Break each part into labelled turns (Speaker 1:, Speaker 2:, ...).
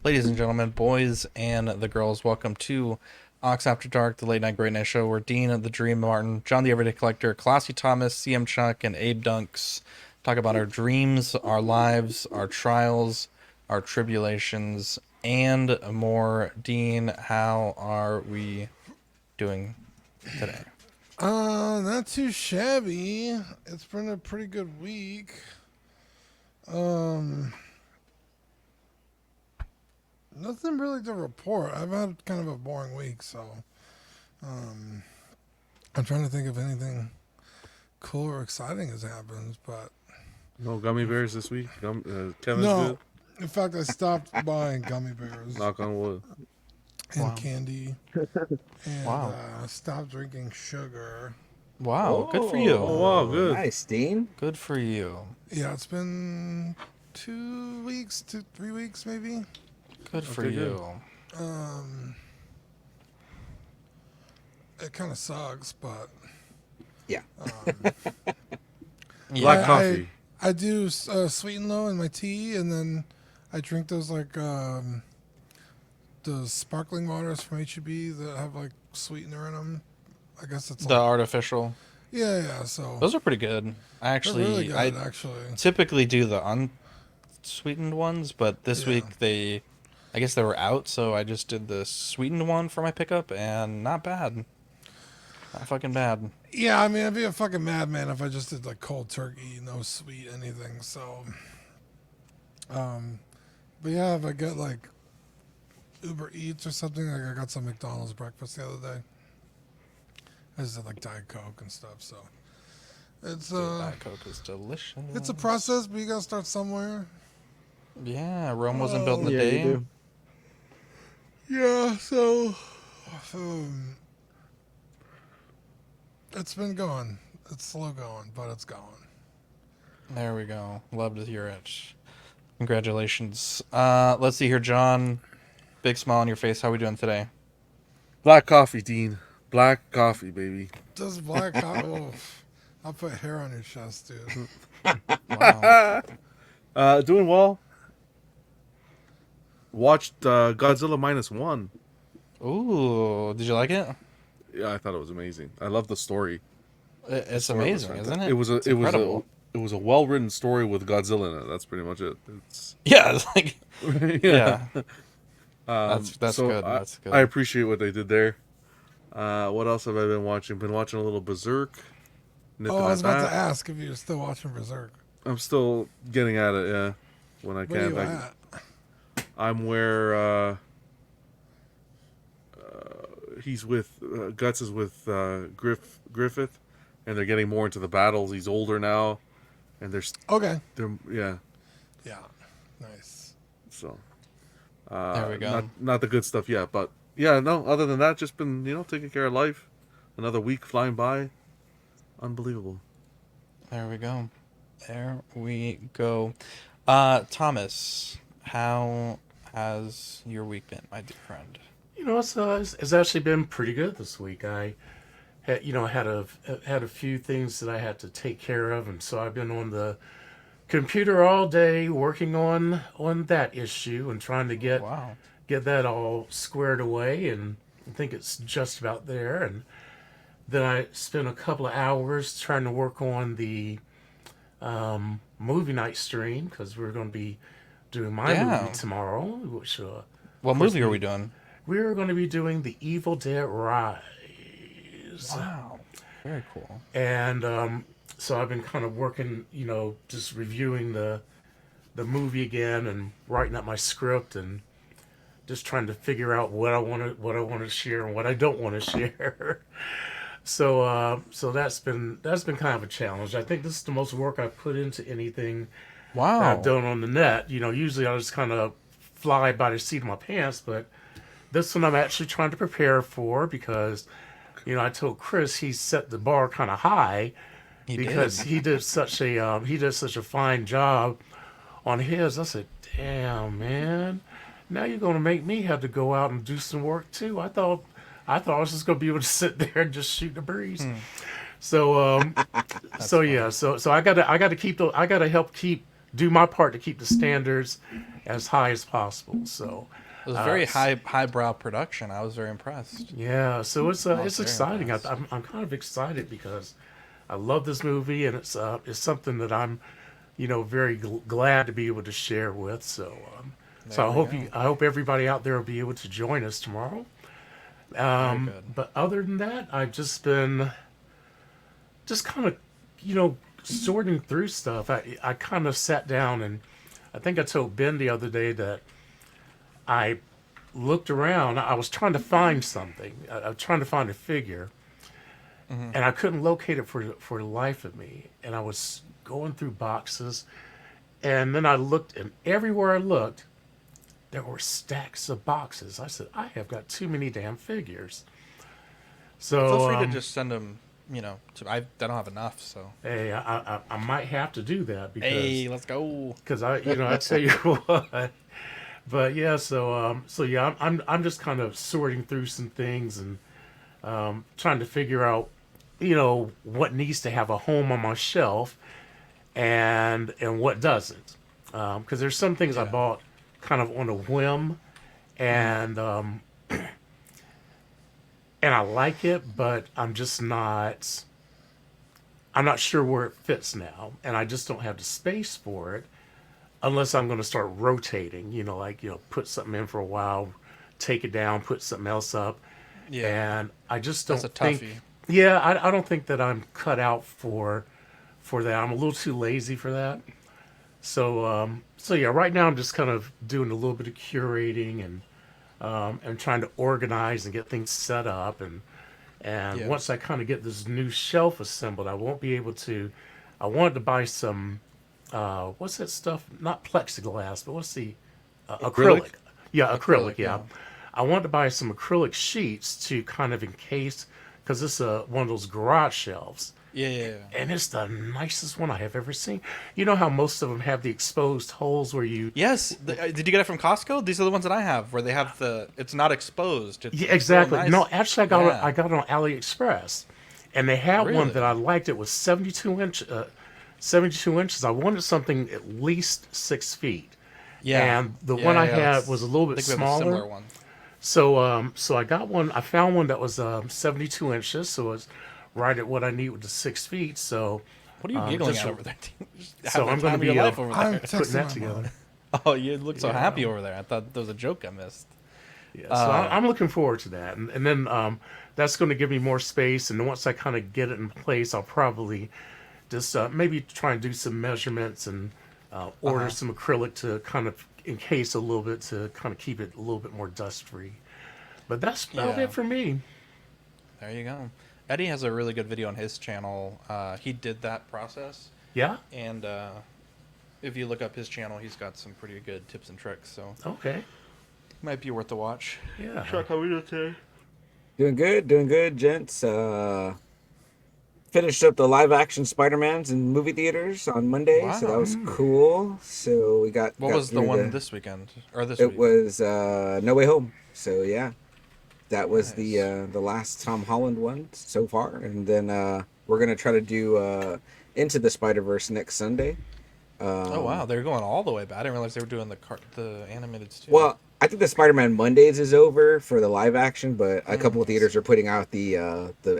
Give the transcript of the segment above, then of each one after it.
Speaker 1: Ladies and gentlemen, boys and the girls, welcome to Ox After Dark, the late night great night show where Dean, the Dream Martin, John the Everyday Collector, Classy Thomas, CM Chuck, and Abe Dunks talk about our dreams, our lives, our trials, our tribulations, and more. Dean, how are we doing today?
Speaker 2: Not too shabby. It's been a pretty good week. Um, Nothing really to report. I've had kind of a boring week, so um, I'm trying to think of anything cool or exciting has happened, but
Speaker 3: No gummy bears this week. Kevin's
Speaker 2: no.
Speaker 3: good.
Speaker 2: In fact, I stopped buying gummy bears
Speaker 3: Knock on wood.
Speaker 2: and
Speaker 1: Wow.
Speaker 2: candy, and
Speaker 1: Wow.
Speaker 2: stopped drinking sugar.
Speaker 1: Wow, good for you.
Speaker 3: Oh wow, good.
Speaker 4: Nice, Dean.
Speaker 1: Good for you.
Speaker 2: Yeah, it's been 2 weeks to 3 weeks, maybe.
Speaker 1: Good for
Speaker 3: Okay, good.
Speaker 1: you.
Speaker 2: Um, it kind of sucks, but
Speaker 4: Yeah.
Speaker 3: Black
Speaker 1: Yeah.
Speaker 3: coffee.
Speaker 2: I do sweet and low in my tea, and then I drink those the sparkling waters from HEB that have like sweetener in them. I guess it's
Speaker 1: The
Speaker 2: like,
Speaker 1: artificial.
Speaker 2: yeah. So
Speaker 1: Those are pretty good. I
Speaker 2: they're
Speaker 1: actually,
Speaker 2: really good,
Speaker 1: I
Speaker 2: actually.
Speaker 1: typically do the unsweetened ones, but this
Speaker 2: Yeah.
Speaker 1: week I guess they were out, so I just did the sweetened one for my pickup, and not bad. Not fucking bad.
Speaker 2: Yeah, I mean, I'd be a fucking madman if I just did like cold turkey, no sweet anything. So, but yeah, if I get like Uber Eats or something, like I got some McDonald's breakfast the other day. I just had like Diet Coke and stuff. So it's
Speaker 1: Diet Coke is delicious.
Speaker 2: it's a process, but you gotta start somewhere.
Speaker 1: Yeah, Rome wasn't built in a
Speaker 4: Yeah,
Speaker 1: day.
Speaker 4: you do.
Speaker 2: Yeah, so it's been going. It's slow going, but it's going.
Speaker 1: There we go. Love to hear it. Congratulations. Let's see here, John. Big smile on your face. How are we doing today?
Speaker 3: Black coffee, Dean. Black coffee, baby.
Speaker 2: Does black oh, I'll put hair on your chest, dude.
Speaker 1: Wow.
Speaker 3: Doing well. Watched Godzilla -1.
Speaker 1: Ooh, did you like it?
Speaker 3: Yeah, I thought it was amazing. I love the story.
Speaker 1: It's
Speaker 3: Story was
Speaker 1: amazing,
Speaker 3: fantastic.
Speaker 1: isn't it?
Speaker 3: It was a
Speaker 1: It's
Speaker 3: it was a
Speaker 1: incredible.
Speaker 3: it was a well written story with Godzilla in it. That's pretty much it. It's
Speaker 1: Yeah, it's like
Speaker 3: yeah.
Speaker 1: yeah. That's
Speaker 3: So
Speaker 1: good. That's good.
Speaker 3: I appreciate what they did there. What else have I been watching? Been watching a little Berserk. Nipping
Speaker 2: Oh, I was
Speaker 3: at
Speaker 2: about
Speaker 3: that.
Speaker 2: to ask if you're still watching Berserk.
Speaker 3: I'm still getting at it, yeah. When I
Speaker 2: Where are
Speaker 3: can.
Speaker 2: you at?
Speaker 3: I'm where he's with Guts is with Griffith, and they're getting more into the battles. He's older now, and
Speaker 2: Okay.
Speaker 3: they're yeah.
Speaker 2: Yeah. Nice.
Speaker 3: So
Speaker 1: There we go.
Speaker 3: Not the good stuff yet, but yeah. No, other than that, just been taking care of life. Another week flying by, unbelievable.
Speaker 1: There we go. There we go. Thomas, how has your week been, my dear friend?
Speaker 5: It's actually been pretty good this week. I had a few things that I had to take care of, and so I've been on the computer all day working on that issue and trying to
Speaker 1: Wow.
Speaker 5: get that all squared away, and I think it's just about there. And then I spent a couple of hours trying to work on the movie night stream because we're going to be doing my
Speaker 1: Yeah.
Speaker 5: movie tomorrow, which
Speaker 1: What
Speaker 5: course
Speaker 1: movie are
Speaker 5: we-
Speaker 1: we doing?
Speaker 5: we're going to be doing The Evil Dead Rise.
Speaker 1: Wow. Very cool.
Speaker 5: And so I've been kind of working, just reviewing the movie again and writing up my script and just trying to figure out what I want to share and what I don't want to share. So that's been kind of a challenge. I think this is the most work I've put into anything that
Speaker 1: Wow.
Speaker 5: I've done on the net. Usually I just kind of fly by the seat of my pants, but this one I'm actually trying to prepare for because, I told Chris he set the bar kind of high
Speaker 1: He
Speaker 5: because
Speaker 1: did.
Speaker 5: he did such a fine job on his. I said, "Damn, man, now you're gonna make me have to go out and do some work too." I thought I was just gonna be able to sit there and just shoot the breeze. So so
Speaker 1: funny.
Speaker 5: yeah, so I gotta help keep do my part to keep the standards as high as possible. So
Speaker 1: It was very highbrow production. I was very impressed.
Speaker 5: yeah, so it's
Speaker 1: was very
Speaker 5: exciting.
Speaker 1: impressed.
Speaker 5: I'm kind of excited because I love this movie, and it's something that I'm, very glad to be able to share with. So
Speaker 1: There we go.
Speaker 5: I hope everybody out there will be able to join us tomorrow.
Speaker 1: Very good.
Speaker 5: But other than that, I've just been just kind of, sorting through stuff. I kind of sat down, and I think I told Ben the other day that I looked around. I was trying to find something. I was trying to find a figure, and I couldn't locate it for the life of me. And I was going through boxes, and then I looked, and everywhere I looked, there were stacks of boxes. I said, I have got too many damn figures. So
Speaker 1: Feel free to just send them. I don't have enough, so.
Speaker 5: hey, I might have to do that
Speaker 1: Hey, let's go.
Speaker 5: because I tell you what. But yeah, so yeah, I'm just kind of sorting through some things and trying to figure out, what needs to have a home on my shelf, and what doesn't. Because there's some things I
Speaker 1: Yeah.
Speaker 5: bought kind of on a whim, and I like it, but I'm not sure where it fits now, and I just don't have the space for it unless I'm going to start rotating, put something in for a while, take it down, put something else up.
Speaker 1: Yeah.
Speaker 5: And I just don't
Speaker 1: That's a
Speaker 5: think,
Speaker 1: toughie.
Speaker 5: yeah, I don't think that I'm cut out for that. I'm a little too lazy for that. So yeah, right now I'm just kind of doing a little bit of curating and trying to organize and get things set up, and
Speaker 1: Yeah.
Speaker 5: once I kind of get this new shelf assembled, I won't be able to. I wanted to buy some what's that stuff? Not plexiglass, but what's the acrylic? Yeah, acrylic. Yeah, I wanted to buy some acrylic sheets to kind of encase, because this is one of those garage shelves.
Speaker 1: Yeah.
Speaker 5: And it's the nicest one I have ever seen. You know how most of them have the exposed holes where you.
Speaker 1: Yes. Did you get it from Costco? These are the ones that I have, where they have it's not exposed. It's
Speaker 5: Yeah,
Speaker 1: real
Speaker 5: exactly.
Speaker 1: nice.
Speaker 5: No, actually,
Speaker 1: Yeah.
Speaker 5: I got it on AliExpress, and they had
Speaker 1: Really?
Speaker 5: one that I liked. It was 72 inches. I wanted something at least 6 feet.
Speaker 1: Yeah.
Speaker 5: And the one I had
Speaker 1: that's-
Speaker 5: was a little
Speaker 1: I
Speaker 5: bit
Speaker 1: think we have a similar
Speaker 5: smaller.
Speaker 1: one.
Speaker 5: So I got one. I found one that was 72 inches, so it's right at what I need with the 6 feet. So
Speaker 1: What are you giggling
Speaker 5: just-
Speaker 1: at over there? Just
Speaker 5: so
Speaker 1: having
Speaker 5: I'm
Speaker 1: the
Speaker 5: gonna
Speaker 1: time of your
Speaker 5: be,
Speaker 1: life over
Speaker 2: I'm
Speaker 1: there.
Speaker 2: texting
Speaker 5: putting that
Speaker 2: my
Speaker 5: together.
Speaker 2: mom.
Speaker 1: Oh, you look so
Speaker 5: Yeah.
Speaker 1: happy over there. I thought there was a joke I missed.
Speaker 5: Yeah, so I'm looking forward to that, and then that's going to give me more space. And then once I kind of get it in place, I'll probably just maybe try and do some measurements and order some acrylic to kind of encase a little bit to kind of keep it a little bit more dust free. But that's about
Speaker 1: Yeah.
Speaker 5: it for me.
Speaker 1: There you go. Eddie has a really good video on his channel. He did that process,
Speaker 5: Yeah.
Speaker 1: and if you look up his channel, he's got some pretty good tips and tricks. So
Speaker 5: Okay.
Speaker 1: might be worth a watch.
Speaker 5: Yeah.
Speaker 1: how we doing today?
Speaker 4: Doing good, gents. Finished up the live action Spider-Mans in movie theaters on Monday, so that
Speaker 1: Wow.
Speaker 4: was cool. So we got
Speaker 1: What
Speaker 4: got
Speaker 1: was the
Speaker 4: through
Speaker 1: one this weekend or this
Speaker 4: It
Speaker 1: week?
Speaker 4: was No Way Home. So yeah, that was
Speaker 1: Nice.
Speaker 4: the last Tom Holland one so far, and then we're gonna try to do Into the Spider-Verse next Sunday.
Speaker 1: Oh wow, they're going all the way back. I didn't realize they were doing the animated too.
Speaker 4: Well, I think the Spider-Man Mondays is over for the live action, but a couple of theaters are putting out the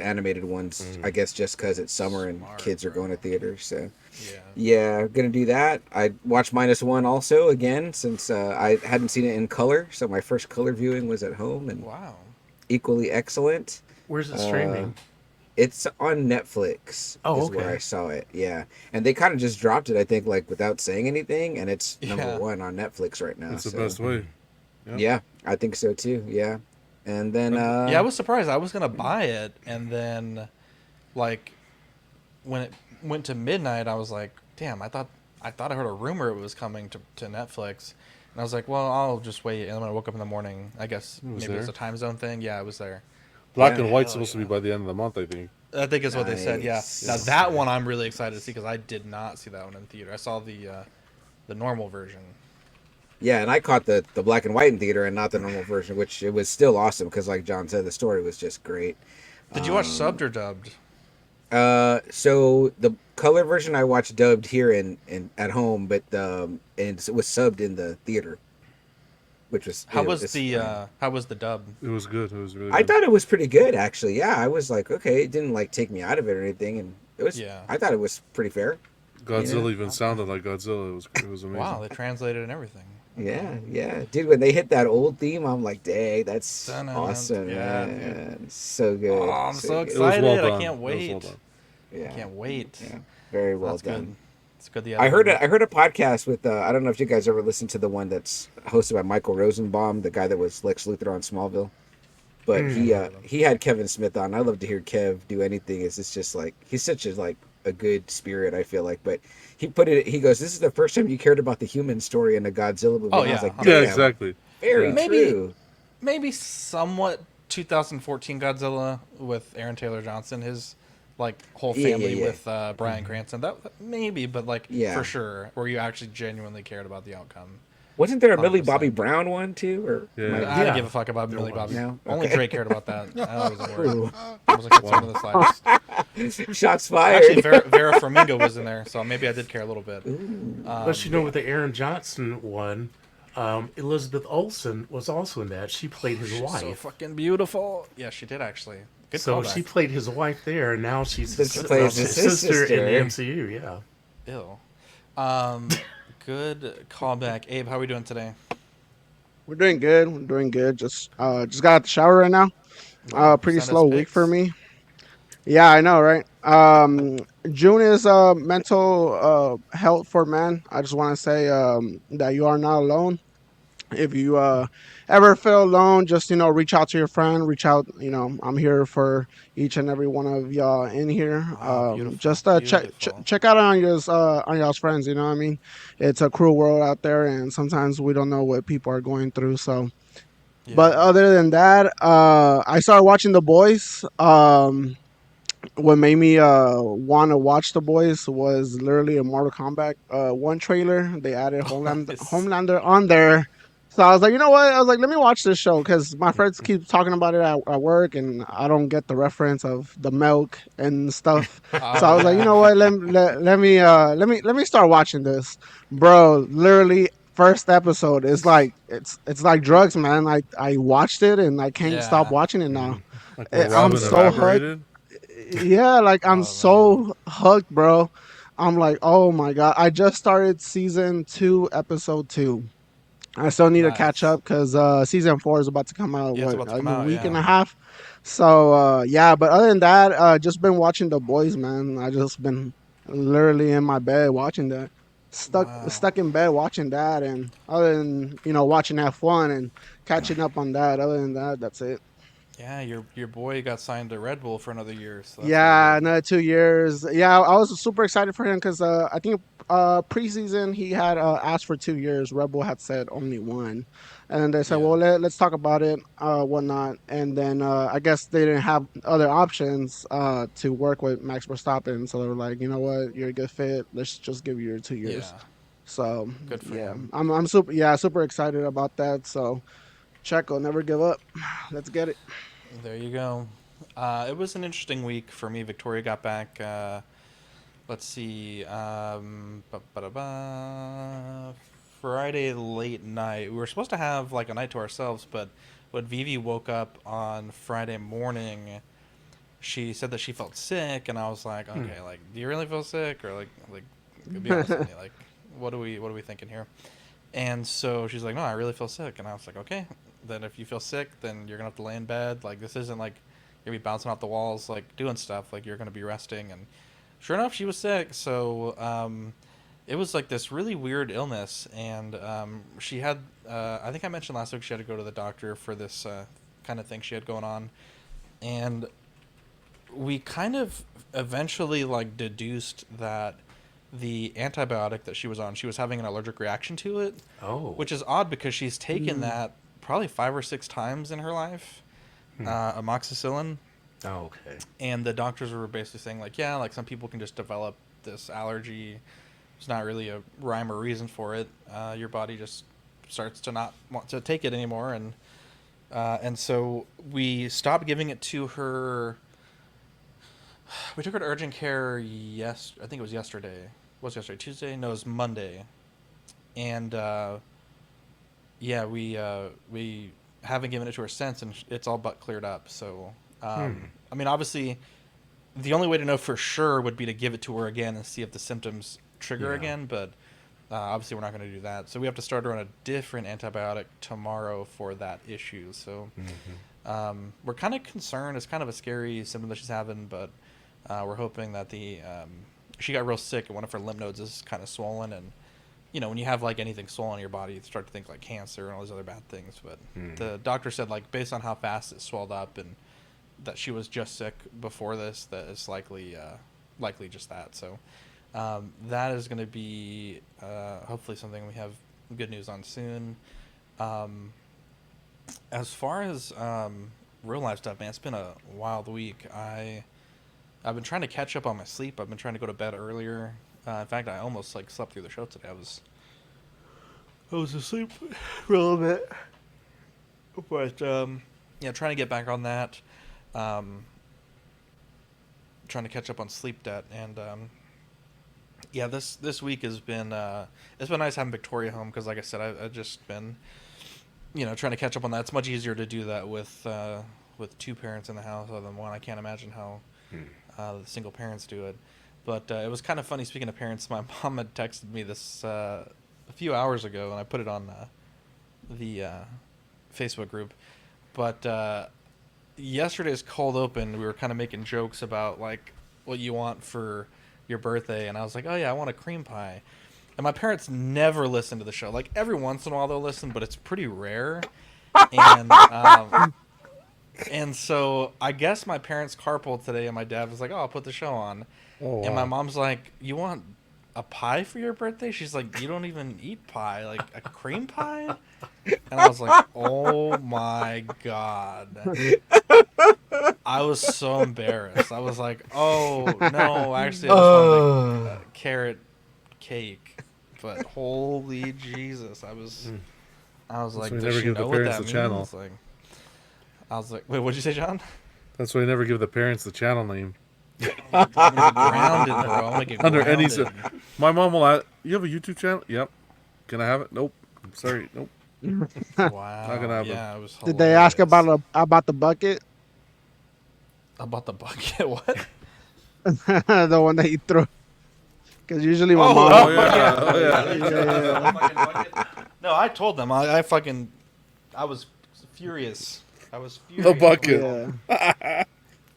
Speaker 4: animated ones. I guess just because it's summer and
Speaker 1: Smart,
Speaker 4: kids are
Speaker 1: bro.
Speaker 4: going to theaters. So
Speaker 1: yeah.
Speaker 4: yeah, gonna do that. I watched -1 also again since I hadn't seen it in color, so my first color viewing was at home and
Speaker 1: Wow.
Speaker 4: equally excellent.
Speaker 5: Where's it streaming?
Speaker 4: It's on Netflix.
Speaker 5: Oh,
Speaker 4: is where
Speaker 5: okay.
Speaker 4: I saw it. Yeah, and they kind of just dropped it. I think like without saying anything, and it's
Speaker 1: Yeah.
Speaker 4: number 1 on Netflix right now.
Speaker 3: That's the
Speaker 4: so.
Speaker 3: best way.
Speaker 4: Yeah, I think so too. Yeah, and then
Speaker 1: Yeah, I was surprised. I was gonna buy it, and then, like, when it went to midnight, I was like, "Damn!" I thought I heard a rumor it was coming to Netflix, and I was like, "Well, I'll just wait." And then when I woke up in the morning, I guess
Speaker 3: It was
Speaker 1: maybe it was
Speaker 3: there.
Speaker 1: a time zone thing. Yeah, it was there.
Speaker 3: Black
Speaker 4: Yeah.
Speaker 3: and White's
Speaker 1: Hell
Speaker 3: supposed to be by the end of the month, I think.
Speaker 1: I think is what they said. Yeah.
Speaker 4: Nice.
Speaker 1: Now that one I'm really excited to see because I did not see that one in theater. I saw the normal version.
Speaker 4: yeah, and I caught the black and white in theater and not the normal version, which it was still awesome because, like John said, the story was just great.
Speaker 1: Did you watch subbed or dubbed?
Speaker 4: So the color version I watched dubbed here in at home, but and it was subbed in the theater, which was
Speaker 1: How
Speaker 4: it
Speaker 1: was
Speaker 4: was
Speaker 1: the
Speaker 4: fine.
Speaker 1: how was the dub?
Speaker 3: It was good. It was really
Speaker 4: I
Speaker 3: good.
Speaker 4: thought it was pretty good actually. Yeah, I was like, okay, it didn't like take me out of it or anything, and it was.
Speaker 1: Yeah.
Speaker 4: I thought it was pretty fair.
Speaker 3: Godzilla
Speaker 4: Yeah.
Speaker 3: even sounded like Godzilla. It was amazing.
Speaker 1: Wow, they translated and everything.
Speaker 4: Yeah, yeah, dude. When they hit that old theme, I'm like, dang, that's
Speaker 1: Dun-dun-dun.
Speaker 4: awesome,
Speaker 1: Yeah,
Speaker 4: man. So
Speaker 1: Oh,
Speaker 4: good.
Speaker 1: I'm so
Speaker 4: good.
Speaker 3: It was
Speaker 1: excited!
Speaker 3: well
Speaker 1: I
Speaker 3: done.
Speaker 1: can't
Speaker 3: It was well
Speaker 1: wait.
Speaker 3: done.
Speaker 4: Yeah,
Speaker 1: Can't wait.
Speaker 4: yeah, very well
Speaker 1: That's
Speaker 4: done.
Speaker 1: good. It's good. The
Speaker 4: I heard
Speaker 1: editing.
Speaker 4: I heard a podcast with I don't know if you guys ever listened to the one that's hosted by Michael Rosenbaum, the guy that was Lex Luthor on Smallville. But he had Kevin Smith on. I love to hear Kev do anything. It's just like he's such a good spirit. I feel like, but he put it. He goes, "This is the first time you cared about the human story in a Godzilla movie."
Speaker 1: Oh,
Speaker 4: And I was
Speaker 1: yeah.
Speaker 4: like,
Speaker 3: Yeah,
Speaker 4: "Damn,
Speaker 3: exactly.
Speaker 4: very
Speaker 3: Yeah.
Speaker 1: Maybe-
Speaker 4: true."
Speaker 1: Maybe somewhat 2014 Godzilla with Aaron Taylor Johnson, his like whole
Speaker 4: Yeah, yeah,
Speaker 1: family
Speaker 4: yeah.
Speaker 1: with Bryan Cranston. That maybe, but like
Speaker 4: Yeah.
Speaker 1: for sure, where you actually genuinely cared about the outcome.
Speaker 4: Wasn't there a Millie
Speaker 1: 100%.
Speaker 4: Bobby Brown one too? Or
Speaker 3: Yeah.
Speaker 4: am I-
Speaker 1: I didn't
Speaker 5: Yeah.
Speaker 1: give a fuck about Millie
Speaker 5: was.
Speaker 1: Bobby.
Speaker 4: No?
Speaker 1: Only
Speaker 4: Okay.
Speaker 1: Drake cared about that. I wasn't worried.
Speaker 4: Ooh.
Speaker 1: I wasn't concerned in the slightest.
Speaker 4: Shots fired.
Speaker 1: Actually, Vera Farmiga was in there, so maybe I did care a little bit.
Speaker 5: But you know, with the Aaron Johnson one, Elizabeth Olsen was also in that. She played his wife.
Speaker 1: So fucking beautiful. Yeah, she did actually. Good
Speaker 5: So
Speaker 1: callback.
Speaker 5: she played his wife there, and now she's
Speaker 4: This plays
Speaker 5: his
Speaker 4: his
Speaker 5: sister in the
Speaker 4: sister.
Speaker 5: MCU. Yeah.
Speaker 1: Ew. Good callback. Abe, how are we doing today?
Speaker 6: We're doing good. We're doing good. Just got out the shower right now. Pretty
Speaker 1: Send us
Speaker 6: slow week
Speaker 1: pics.
Speaker 6: for me. Yeah, I know, right? June is mental health for men. I just want to say that you are not alone. If you ever feel alone, just reach out to your friend. Reach out. I'm here for each and every one of y'all in here.
Speaker 1: Wow, beautiful,
Speaker 6: Just
Speaker 1: beautiful.
Speaker 6: check out on y'all's friends. You know what I mean? It's a cruel world out there, and sometimes we don't know what people are going through. So.
Speaker 1: Yeah.
Speaker 6: But other than that, I started watching The Boys. What made me want to watch The Boys was literally a Mortal Kombat one trailer. They added
Speaker 1: Nice.
Speaker 6: Homelander on there. So I was like, you know what? I was like, let me watch this show because my friends keep talking about it at work, and I don't get the reference of the milk and stuff. So I was like, you know what? Let me start watching this, bro. Literally, first episode is like it's like drugs, man. I watched it and I can't stop
Speaker 1: Yeah.
Speaker 6: watching it now.
Speaker 3: Like where
Speaker 6: I'm
Speaker 3: Robin
Speaker 6: so hooked.
Speaker 3: evaporated.
Speaker 6: Yeah, like I'm
Speaker 1: Oh,
Speaker 6: so hooked, bro. I'm like, oh my god. I just started season 2, episode 2. I still need to catch
Speaker 1: Nice.
Speaker 6: up because season 4 is about to come out.
Speaker 1: Yeah, it's
Speaker 6: What,
Speaker 1: about to
Speaker 6: like
Speaker 1: come
Speaker 6: a
Speaker 1: out,
Speaker 6: week and
Speaker 1: yeah.
Speaker 6: a half. So yeah, but other than that, just been watching The Boys, man. I just been literally in my bed watching that.
Speaker 1: Wow.
Speaker 6: Stuck in bed watching that, and other than watching F1 and catching up on that. Other than that, that's it.
Speaker 1: Yeah, your boy got signed to Red Bull for another year. So that's
Speaker 6: Yeah,
Speaker 1: really good.
Speaker 6: another 2 years. Yeah, I was super excited for him because I think preseason he had asked for 2 years. Red Bull had said only one, and then they said,
Speaker 1: Yeah.
Speaker 6: "Well, let's talk about it, whatnot." And then I guess they didn't have other options to work with Max Verstappen, so they were like, "You know what? You're a good fit. Let's just give you your 2 years."
Speaker 1: Yeah.
Speaker 6: So
Speaker 1: Good for
Speaker 6: yeah,
Speaker 1: him.
Speaker 6: I'm super excited about that. So Checo, never give up. Let's get it.
Speaker 1: There you go. It was an interesting week for me. Victoria got back. Let's see. Friday late night. We were supposed to have like a night to ourselves, but when Vivi woke up on Friday morning, she said that she felt sick, and I was like, okay, like, do you really feel sick, or like, be honest with me, like, what are we thinking here? And so she's like, no, I really feel sick, and I was like, okay, then if you feel sick, then you're gonna have to lay in bed. Like, this isn't like you're gonna be bouncing off the walls, like doing stuff. Like, you're gonna be resting. And sure enough, she was sick. So it was like this really weird illness, and she had. I think I mentioned last week she had to go to the doctor for this kind of thing she had going on, and we kind of eventually like deduced that the antibiotic that she was on, she was having an allergic reaction to it,
Speaker 5: Oh.
Speaker 1: which is odd because she's taken that probably 5 or 6 times in her life, amoxicillin,
Speaker 5: Oh, okay.
Speaker 1: and the doctors were basically saying like, yeah, like some people can just develop this allergy. It's not really a rhyme or reason for it. Your body just starts to not want to take it anymore, and so we stopped giving it to her. We took her to urgent care. I think it was yesterday. Was yesterday Tuesday? No, it was Monday. And yeah, we haven't given it to her since, and it's all but cleared up. So, I mean, obviously, the only way to know for sure would be to give it to her again and see if the symptoms trigger again. But obviously, we're not going to do that. So we have to start her on a different antibiotic tomorrow for that issue. So we're kind of concerned. It's kind of a scary symptom that she's having, but we're hoping that she got real sick and one of her lymph nodes is kind of swollen. And you know, when you have like anything swollen in your body, you start to think like cancer and all these other bad things. But the doctor said like based on how fast it swelled up and that she was just sick before this, that it's likely just that. So that is going to be hopefully something we have good news on soon. As far as real life stuff, man, it's been a wild week. I've been trying to catch up on my sleep. I've been trying to go to bed earlier. In fact, I almost like slept through the show today. I was asleep for a little bit, but yeah, trying to get back on that. Trying to catch up on sleep debt, and yeah, this week has been it's been nice having Victoria home because, like I said, I've just been trying to catch up on that. It's much easier to do that with two parents in the house other than one. I can't imagine how the single parents do it. But it was kind of funny, speaking of parents, my mom had texted me this a few hours ago, and I put it on the Facebook group. But yesterday's cold open, we were kind of making jokes about, like, what you want for your birthday. And I was like, oh, yeah, I want a cream pie. And my parents never listen to the show. Like, every once in a while they'll listen, but it's pretty rare. And so I guess my parents carpooled today, and my dad was like, oh, I'll put the show on. Oh, wow. And my mom's like, you want a pie for your birthday? She's like, you don't even eat pie. Like, a cream pie? And I was like, oh, my God. I was so embarrassed. I was like, oh, no, actually, I just wanted a carrot cake. But holy Jesus, I was like, does she know what that means? Channel. Like, I was like, wait, what'd you say, John?
Speaker 3: That's why you never give the parents the channel name.
Speaker 1: I'm gonna get grounded, bro. I'm gonna get
Speaker 3: under
Speaker 1: grounded.
Speaker 3: any. My mom will ask, you have a YouTube channel? Yep. Can I have it? Nope. I'm sorry. Nope.
Speaker 1: Wow.
Speaker 3: Not gonna happen.
Speaker 1: Yeah, it was hilarious.
Speaker 6: Did they ask about the bucket?
Speaker 1: About the bucket? What?
Speaker 6: The one that you threw. Because usually my mom.
Speaker 3: Oh yeah.
Speaker 1: No, I told them. I was furious. I was furious.
Speaker 3: The bucket.
Speaker 6: Yeah.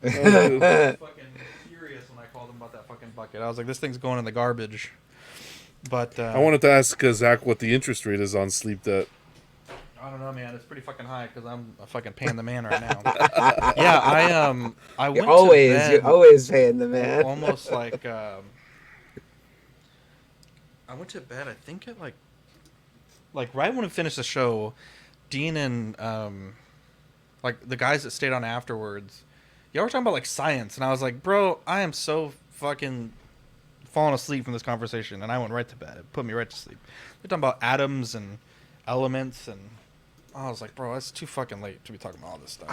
Speaker 1: I was fucking furious when I called them about that fucking bucket. I was like, this thing's going in the garbage. But
Speaker 3: I wanted to ask Zach what the interest rate is on sleep debt.
Speaker 1: I don't know, man. It's pretty fucking high because I'm fucking paying the man right now. Yeah, I went to bed.
Speaker 4: You're always paying the man.
Speaker 1: Almost like I went to bed. I think at like right when we finished the show, Dean and like the guys that stayed on afterwards, y'all were talking about like science, and I was like, bro, I am so fucking falling asleep from this conversation, and I went right to bed. It put me right to sleep. They're talking about atoms and elements, and I was like, bro, it's too fucking late to be talking about all this stuff.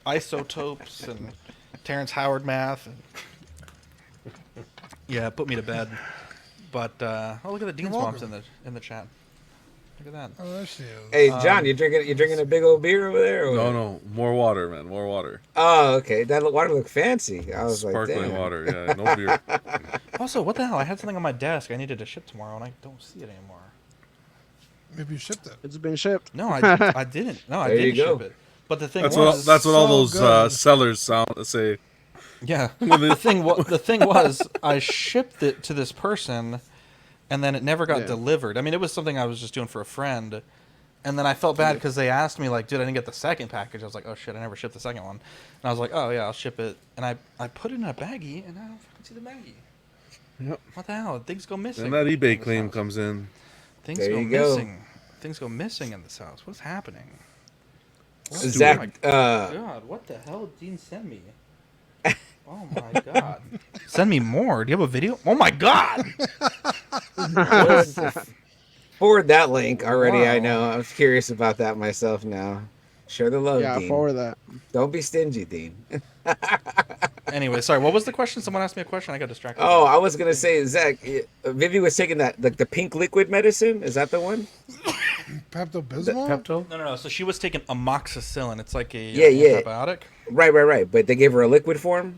Speaker 1: Isotopes and Terrence Howard math. And yeah, it put me to bed. But oh, look at the Dean's mom's in the chat. Look at that.
Speaker 2: Oh, there she is.
Speaker 4: Hey, John, you drinking a big old beer over there? Or
Speaker 3: No, more water, man, more water.
Speaker 4: Oh, okay. That water looked fancy. I was
Speaker 3: Sparkling
Speaker 4: like, damn.
Speaker 3: water, yeah, no beer.
Speaker 1: Also, what the hell? I had something on my desk I needed to ship tomorrow, and I don't see it anymore.
Speaker 2: Maybe you shipped it.
Speaker 6: It's been shipped.
Speaker 1: No, I didn't. No, I
Speaker 4: There you
Speaker 1: didn't
Speaker 4: go.
Speaker 1: ship it. But the thing
Speaker 3: That's
Speaker 1: was,
Speaker 3: what all
Speaker 2: so
Speaker 3: those
Speaker 2: good.
Speaker 3: sellers say.
Speaker 1: yeah. The thing was, I shipped it to this person, and then it never got delivered. I mean, it was something I was just doing for a friend, and then I felt bad because they asked me like, "Dude, I didn't get the second package." I was like, "Oh shit, I never shipped the second one." And I was like, "Oh yeah, I'll ship it." And I put it in a baggie, and I don't fucking see the baggie.
Speaker 3: Yep.
Speaker 1: What the hell? Things go missing.
Speaker 3: And that
Speaker 1: in
Speaker 3: eBay
Speaker 1: this
Speaker 3: claim
Speaker 1: house.
Speaker 3: comes in.
Speaker 1: Things
Speaker 4: There
Speaker 1: go
Speaker 4: you go.
Speaker 1: missing. Things go missing in this house. What's happening?
Speaker 4: Zach,
Speaker 1: Oh my God, what the hell did Dean send me? Oh my God. Send me more. Do you have a video? Oh my God. What is this?
Speaker 4: forward that link already.
Speaker 1: Wow.
Speaker 4: I know. I was curious about that myself now. Share the love,
Speaker 6: Yeah,
Speaker 4: Dean.
Speaker 6: forward that.
Speaker 4: Don't be stingy, Dean.
Speaker 1: Anyway, sorry. What was the question? Someone asked me a question. I got distracted.
Speaker 4: Oh, I was gonna say, Zach, Vivi was taking that the pink liquid medicine. Is that the one?
Speaker 2: Pepto Bismol.
Speaker 5: Pepto.
Speaker 1: No. So she was taking amoxicillin. It's like a
Speaker 4: Yeah.
Speaker 1: antibiotic.
Speaker 4: Right. But they gave her a liquid form.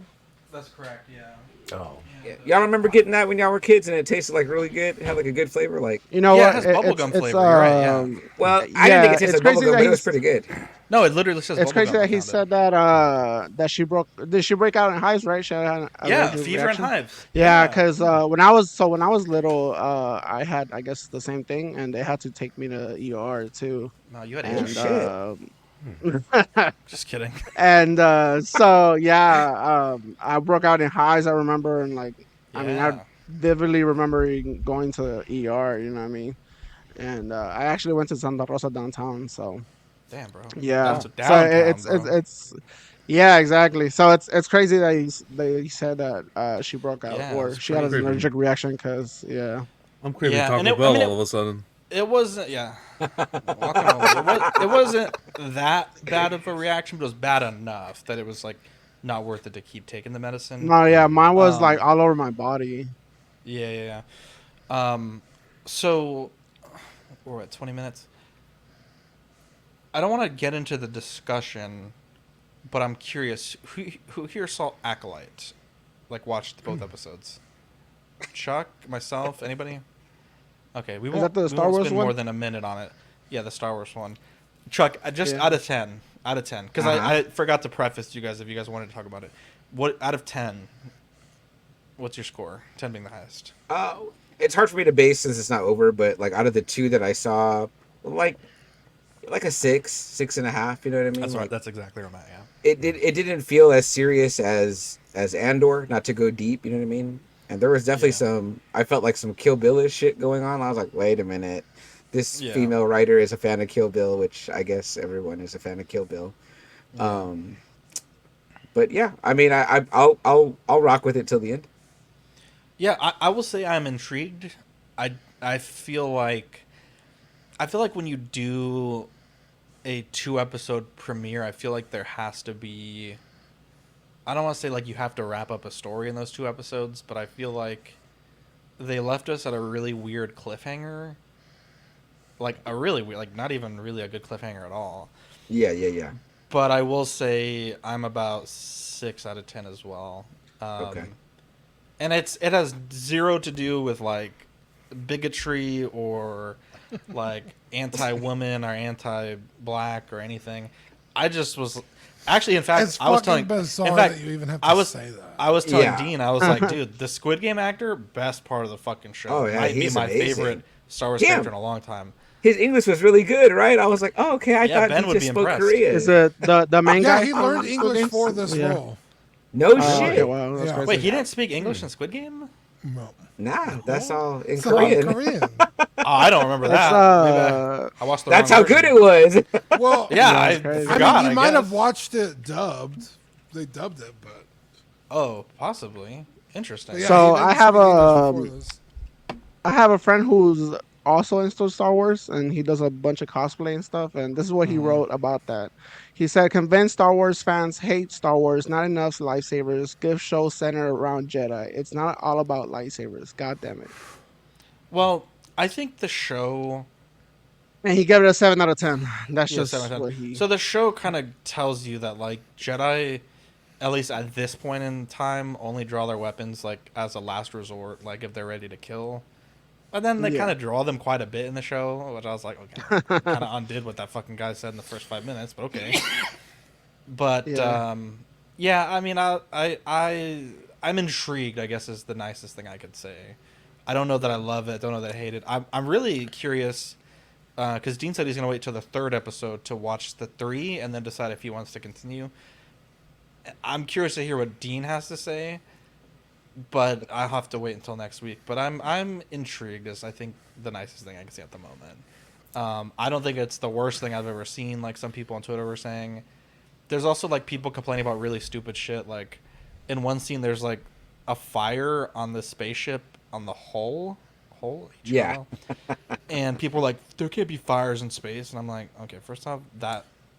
Speaker 1: That's correct. Yeah.
Speaker 5: Oh.
Speaker 4: Yeah. Y'all remember getting that when y'all were kids and it tasted like really good? It had like a good flavor. Like,
Speaker 6: You know
Speaker 1: Yeah,
Speaker 6: what?
Speaker 1: it has bubblegum flavor, you're right, yeah.
Speaker 4: well, I
Speaker 6: Yeah,
Speaker 4: didn't think it tasted
Speaker 6: it's
Speaker 4: like
Speaker 6: crazy
Speaker 4: bubblegum,
Speaker 6: that
Speaker 4: but it was
Speaker 6: he's-
Speaker 4: pretty good.
Speaker 1: No, it literally says.
Speaker 6: It's crazy
Speaker 1: bubblegum
Speaker 6: that he
Speaker 1: on
Speaker 6: said
Speaker 1: it.
Speaker 6: that she broke. Did she break out in hives? Right? She had an
Speaker 1: Yeah,
Speaker 6: allergic
Speaker 1: fever
Speaker 6: reaction?
Speaker 1: and hives.
Speaker 6: Yeah, because when I was little, I had, I guess, the same thing, and they had to take me to ER too.
Speaker 1: No, you had
Speaker 6: And
Speaker 1: AIDS. Just kidding.
Speaker 6: so yeah, I broke out in hives. I remember, and like, I mean,
Speaker 1: Yeah.
Speaker 6: I vividly remember going to ER. You know what I mean? And I actually went to Santa Rosa downtown. So
Speaker 1: Damn, bro.
Speaker 6: yeah,
Speaker 1: That's
Speaker 6: so
Speaker 1: downtown, bro.
Speaker 6: it's yeah, exactly. So it's crazy that he said that she broke out
Speaker 1: Yeah,
Speaker 6: or
Speaker 1: it's
Speaker 6: she had an
Speaker 3: crazy.
Speaker 6: allergic reaction because yeah.
Speaker 3: I'm craving
Speaker 1: Yeah,
Speaker 3: Taco
Speaker 1: and
Speaker 3: Bell
Speaker 1: I mean,
Speaker 3: all of a sudden.
Speaker 1: It wasn't. Yeah. Walking over. It wasn't that bad of a reaction, but it was bad enough that it was like not worth it to keep taking the medicine.
Speaker 6: No, yeah, mine was
Speaker 1: Um,
Speaker 6: like all over my body.
Speaker 1: Yeah. So we're at 20 minutes. I don't want to get into the discussion, but I'm curious. Who here saw Acolyte? Like watched both episodes? Chuck, myself, anybody? Okay, we won't.
Speaker 6: that the
Speaker 1: we
Speaker 6: Star
Speaker 1: won't
Speaker 6: Wars
Speaker 1: spend
Speaker 6: one?
Speaker 1: more than a minute on it. Yeah, the Star Wars one. Chuck, just
Speaker 6: Yeah.
Speaker 1: out of 10, because I forgot to preface you guys if you guys wanted to talk about it. What out of 10? What's your score? 10 being the highest.
Speaker 4: It's hard for me to base since it's not over, but like out of the two that I saw, like a 6.5. You know what I mean?
Speaker 1: That's
Speaker 4: Like,
Speaker 1: right. That's exactly where I'm at. Yeah.
Speaker 4: it didn't feel as serious as Andor. Not to go deep, you know what I mean? And there was definitely I felt like some Kill Bill-ish shit going on. I was like, wait a minute, this
Speaker 1: Yeah.
Speaker 4: female writer is a fan of Kill Bill, which I guess everyone is a fan of Kill Bill. But yeah, I mean, I'll rock with it till the end.
Speaker 1: Yeah, I will say I'm intrigued. I feel like when you do a 2-episode premiere, I feel like there has to be. I don't want to say like you have to wrap up a story in those 2 episodes, but I feel like they left us at a really weird cliffhanger. Like a really weird, like not even really a good cliffhanger at all.
Speaker 4: Yeah.
Speaker 1: But I will say I'm about 6 out of 10 as well.
Speaker 4: Okay.
Speaker 1: And it has zero to do with like bigotry or like anti-woman or anti-black or anything. I just was actually, in fact,
Speaker 2: It's
Speaker 1: I was
Speaker 2: fucking
Speaker 1: telling.
Speaker 2: bizarre
Speaker 1: in fact,
Speaker 2: that you even have to
Speaker 1: I was
Speaker 2: say that.
Speaker 1: I was telling
Speaker 4: Yeah.
Speaker 1: Dean, I was like, dude, the Squid Game actor, best part of the fucking show.
Speaker 4: Oh, yeah,
Speaker 1: Might be
Speaker 4: he's
Speaker 1: my
Speaker 4: amazing.
Speaker 1: favorite Star Wars
Speaker 4: Damn.
Speaker 1: character in a long time.
Speaker 4: His English was really good, right? I was like, oh, okay. I
Speaker 1: Yeah,
Speaker 4: thought
Speaker 1: Ben
Speaker 4: he
Speaker 1: would
Speaker 4: just
Speaker 1: be
Speaker 4: spoke
Speaker 1: impressed.
Speaker 4: Korean.
Speaker 6: Is it the main guy?
Speaker 2: Yeah, he
Speaker 6: from
Speaker 2: learned
Speaker 6: Squid
Speaker 2: English
Speaker 6: Games?
Speaker 2: for this
Speaker 6: Yeah.
Speaker 2: role.
Speaker 4: No shit.
Speaker 6: Okay, wow, that's
Speaker 2: Yeah.
Speaker 6: crazy.
Speaker 1: Wait, he didn't speak English in Squid Game?
Speaker 2: No.
Speaker 4: Nah, that's all in
Speaker 2: It's all
Speaker 4: Korean.
Speaker 2: Korean.
Speaker 1: Oh, I don't remember
Speaker 6: That's
Speaker 1: that. Maybe I watched the
Speaker 4: That's
Speaker 1: wrong
Speaker 4: how good
Speaker 1: version.
Speaker 4: it was.
Speaker 2: Well,
Speaker 1: Yeah,
Speaker 6: That's
Speaker 1: I
Speaker 6: crazy.
Speaker 1: forgot.
Speaker 2: I mean, you might
Speaker 1: guess.
Speaker 2: have watched it dubbed. They dubbed it, but
Speaker 1: Oh, possibly. Interesting.
Speaker 2: yeah,
Speaker 6: So
Speaker 2: he didn't
Speaker 6: I have
Speaker 2: speak English before this.
Speaker 6: I have a friend who's also into Star Wars, and he does a bunch of cosplay and stuff. And this is what he wrote about that. He said, "Convinced Star Wars fans hate Star Wars. Not enough lightsabers. Gift show centered around Jedi. It's not all about lightsabers. God damn it."
Speaker 1: Well, I think the show.
Speaker 6: And he gave it a 7 out of 10. That's
Speaker 1: Yeah,
Speaker 6: just
Speaker 1: 7 out of 10.
Speaker 6: what he.
Speaker 1: So the show kind of tells you that like Jedi, at least at this point in time, only draw their weapons like as a last resort, like if they're ready to kill. And then they
Speaker 6: Yeah.
Speaker 1: kind of draw them quite a bit in the show, which I was like, okay, kind of undid what that fucking guy said in the first 5 minutes, but okay. But
Speaker 6: Yeah.
Speaker 1: yeah, I mean, I'm intrigued, I guess is the nicest thing I could say. I don't know that I love it. Don't know that I hate it. I'm really curious because Dean said he's going to wait till the 3rd episode to watch the 3 and then decide if he wants to continue. I'm curious to hear what Dean has to say, but I'll have to wait until next week. But I'm intrigued. Is I think the nicest thing I can see at the moment. I don't think it's the worst thing I've ever seen. Like some people on Twitter were saying. There's also like people complaining about really stupid shit. Like in one scene, there's like a fire on the spaceship on the hull.
Speaker 4: Yeah.
Speaker 1: And people are like, there can't be fires in space, and I'm like, okay, first off,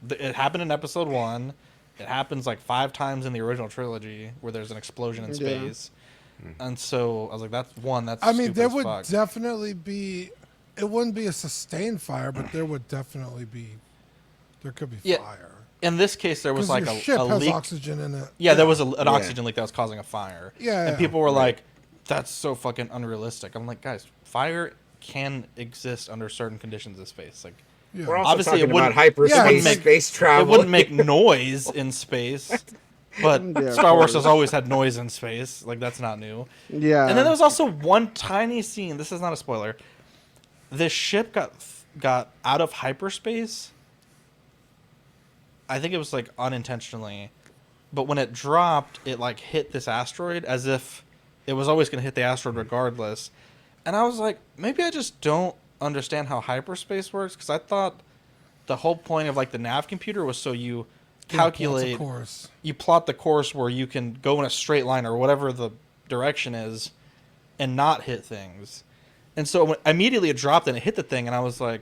Speaker 1: it happened in episode 1. it happens like 5 times in the original trilogy where there's an explosion in
Speaker 6: Yeah.
Speaker 1: space. And so I was like, that's one. That's
Speaker 2: I mean,
Speaker 1: stupid
Speaker 2: there
Speaker 1: as
Speaker 2: would
Speaker 1: fuck.
Speaker 2: definitely be. It wouldn't be a sustained fire, but there would definitely be. There could be
Speaker 1: Yeah,
Speaker 2: fire.
Speaker 1: In this case, there was
Speaker 2: Because
Speaker 1: like
Speaker 2: your ship
Speaker 1: a
Speaker 2: has
Speaker 1: leak.
Speaker 2: oxygen in it.
Speaker 1: Yeah, there was an
Speaker 4: Yeah.
Speaker 1: oxygen leak that was causing a fire.
Speaker 2: Yeah,
Speaker 1: and
Speaker 2: yeah.
Speaker 1: people were like, "That's so fucking unrealistic." I'm like, guys, fire can exist under certain conditions in space. Like,
Speaker 2: Yeah.
Speaker 4: We're also
Speaker 1: Obviously, it
Speaker 4: talking about
Speaker 1: wouldn't-
Speaker 4: hyperspace,
Speaker 2: Yeah, it wouldn't
Speaker 1: make-
Speaker 4: space travel.
Speaker 1: it wouldn't make noise in space, but
Speaker 6: Yeah, of
Speaker 1: Star Wars
Speaker 6: course.
Speaker 1: has always had noise in space. Like, that's not new.
Speaker 6: Yeah.
Speaker 1: And then there was also one tiny scene. This is not a spoiler. This ship got out of hyperspace. I think it was like unintentionally, but when it dropped, it like hit this asteroid as if it was always going to hit the asteroid regardless. And I was like, maybe I just don't understand how hyperspace works, because I thought the whole point of like the nav computer was so you calculate,
Speaker 2: Of course.
Speaker 1: you plot the course where you can go in a straight line or whatever the direction is and not hit things. And so when, immediately it dropped and it hit the thing, and I was like,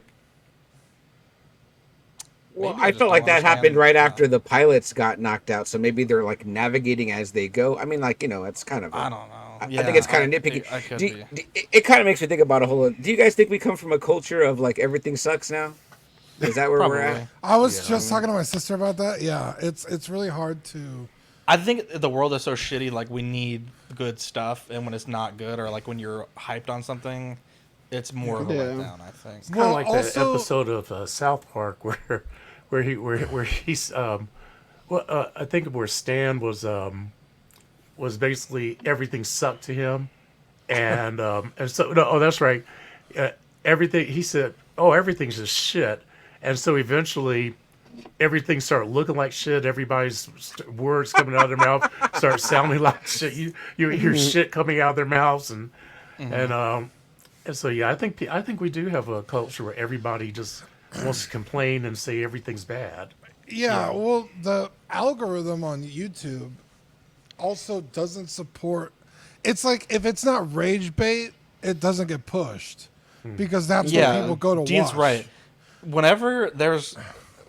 Speaker 4: Well,
Speaker 1: maybe I
Speaker 4: I
Speaker 1: just
Speaker 4: felt like
Speaker 1: don't
Speaker 4: that
Speaker 1: understand
Speaker 4: happened right
Speaker 1: that.
Speaker 4: after the pilots got knocked out, so maybe they're like navigating as they go. I mean, like, it's kind of.
Speaker 1: I don't know.
Speaker 4: I
Speaker 1: Yeah,
Speaker 4: think it's kind of nitpicky.
Speaker 1: I could
Speaker 4: Do-
Speaker 1: be.
Speaker 4: it kind of makes me think about a whole. Do you guys think we come from a culture of like everything sucks now? Is that where we're
Speaker 1: Probably.
Speaker 4: at?
Speaker 2: I was just talking to my sister about that. Yeah, it's really hard to.
Speaker 1: I think the world is so shitty. Like, we need good stuff, and when it's not good, or like when you're hyped on something, it's more of a
Speaker 6: Yeah.
Speaker 1: letdown. I think.
Speaker 5: Kind
Speaker 2: Well,
Speaker 5: of like
Speaker 2: also-
Speaker 5: that episode of South Park where he's I think where Stan was basically everything sucked to him, and so no, oh, that's right, everything he said, oh, everything's just shit, and so eventually everything started looking like shit. Everybody's words coming out of their mouth start sounding like shit. You hear shit coming out of their mouths, and so yeah, I think we do have a culture where everybody just wants to complain and say everything's bad.
Speaker 2: Yeah, well, the algorithm on YouTube also doesn't support. It's like if it's not rage bait, it doesn't get pushed because that's what people go to
Speaker 1: Dean's
Speaker 2: watch.
Speaker 1: right. When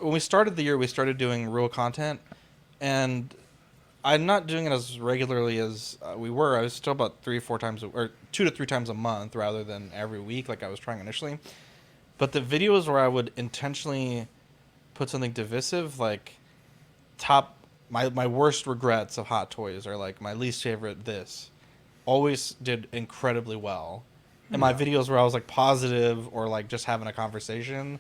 Speaker 1: we started the year, we started doing real content, and I'm not doing it as regularly as we were. I was still about 3 or 4 times, or 2 to 3 times a month, rather than every week like I was trying initially. But the videos where I would intentionally put something divisive, like my worst regrets of Hot Toys, or like my least favorite this, always did incredibly well. And my videos where I was like positive or like just having a conversation,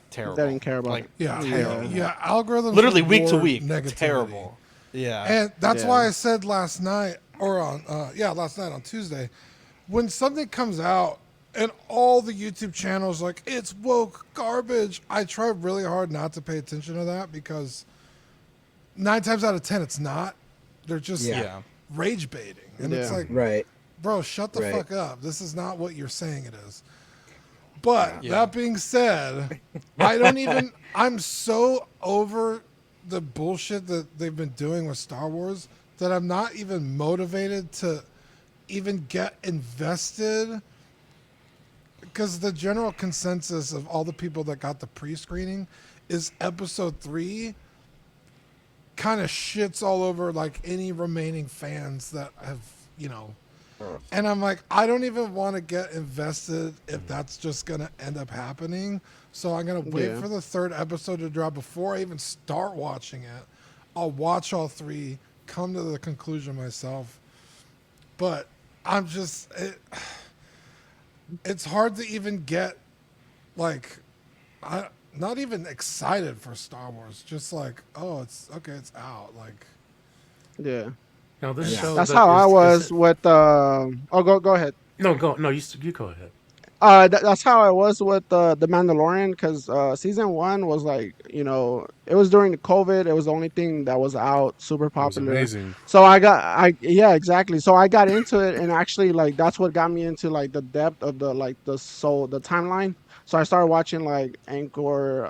Speaker 1: terrible.
Speaker 6: They didn't care about
Speaker 1: like
Speaker 6: it.
Speaker 2: Yeah,
Speaker 1: terrible.
Speaker 2: yeah. Algorithms
Speaker 1: Literally week to
Speaker 2: reward
Speaker 1: week,
Speaker 2: negativity.
Speaker 1: terrible. Yeah.
Speaker 2: And that's
Speaker 6: Yeah.
Speaker 2: why I said last night, or on last night on Tuesday, when something comes out and all the YouTube channels like it's woke garbage, I try really hard not to pay attention to that because 9 times out of 10 it's not. They're just
Speaker 1: Yeah.
Speaker 2: rage baiting, and it's
Speaker 6: Yeah.
Speaker 2: like,
Speaker 4: Right.
Speaker 2: bro, shut the
Speaker 4: Right.
Speaker 2: fuck up. This is not what you're saying it is. But
Speaker 1: Yeah.
Speaker 2: that being said, I'm so over the bullshit that they've been doing with Star Wars that I'm not even motivated to even get invested, because the general consensus of all the people that got the pre-screening is episode 3 kind of shits all over like any remaining fans that have, and I'm like, I don't even want to get invested if that's just going to end up happening. So I'm going to wait
Speaker 6: Yeah.
Speaker 2: for the 3rd episode to drop before I even start watching it. I'll watch all 3, come to the conclusion myself. But I'm just, it's hard to even get, like, not even excited for Star Wars. Just like, oh, it's okay, it's out. Like,
Speaker 6: Yeah.
Speaker 5: Now this
Speaker 4: Yeah.
Speaker 5: show
Speaker 6: That's
Speaker 5: that
Speaker 6: how I
Speaker 5: is
Speaker 6: was
Speaker 5: it-
Speaker 6: with. Oh, go ahead.
Speaker 5: no, you go ahead.
Speaker 6: That's how I was with the Mandalorian, because season 1 was like, it was during the COVID. It was the only thing that was out, super
Speaker 3: It was
Speaker 6: popular.
Speaker 3: amazing.
Speaker 6: So yeah, exactly. So I got into it, and actually, like, that's what got me into like the depth of the timeline. So I started watching like Anchor,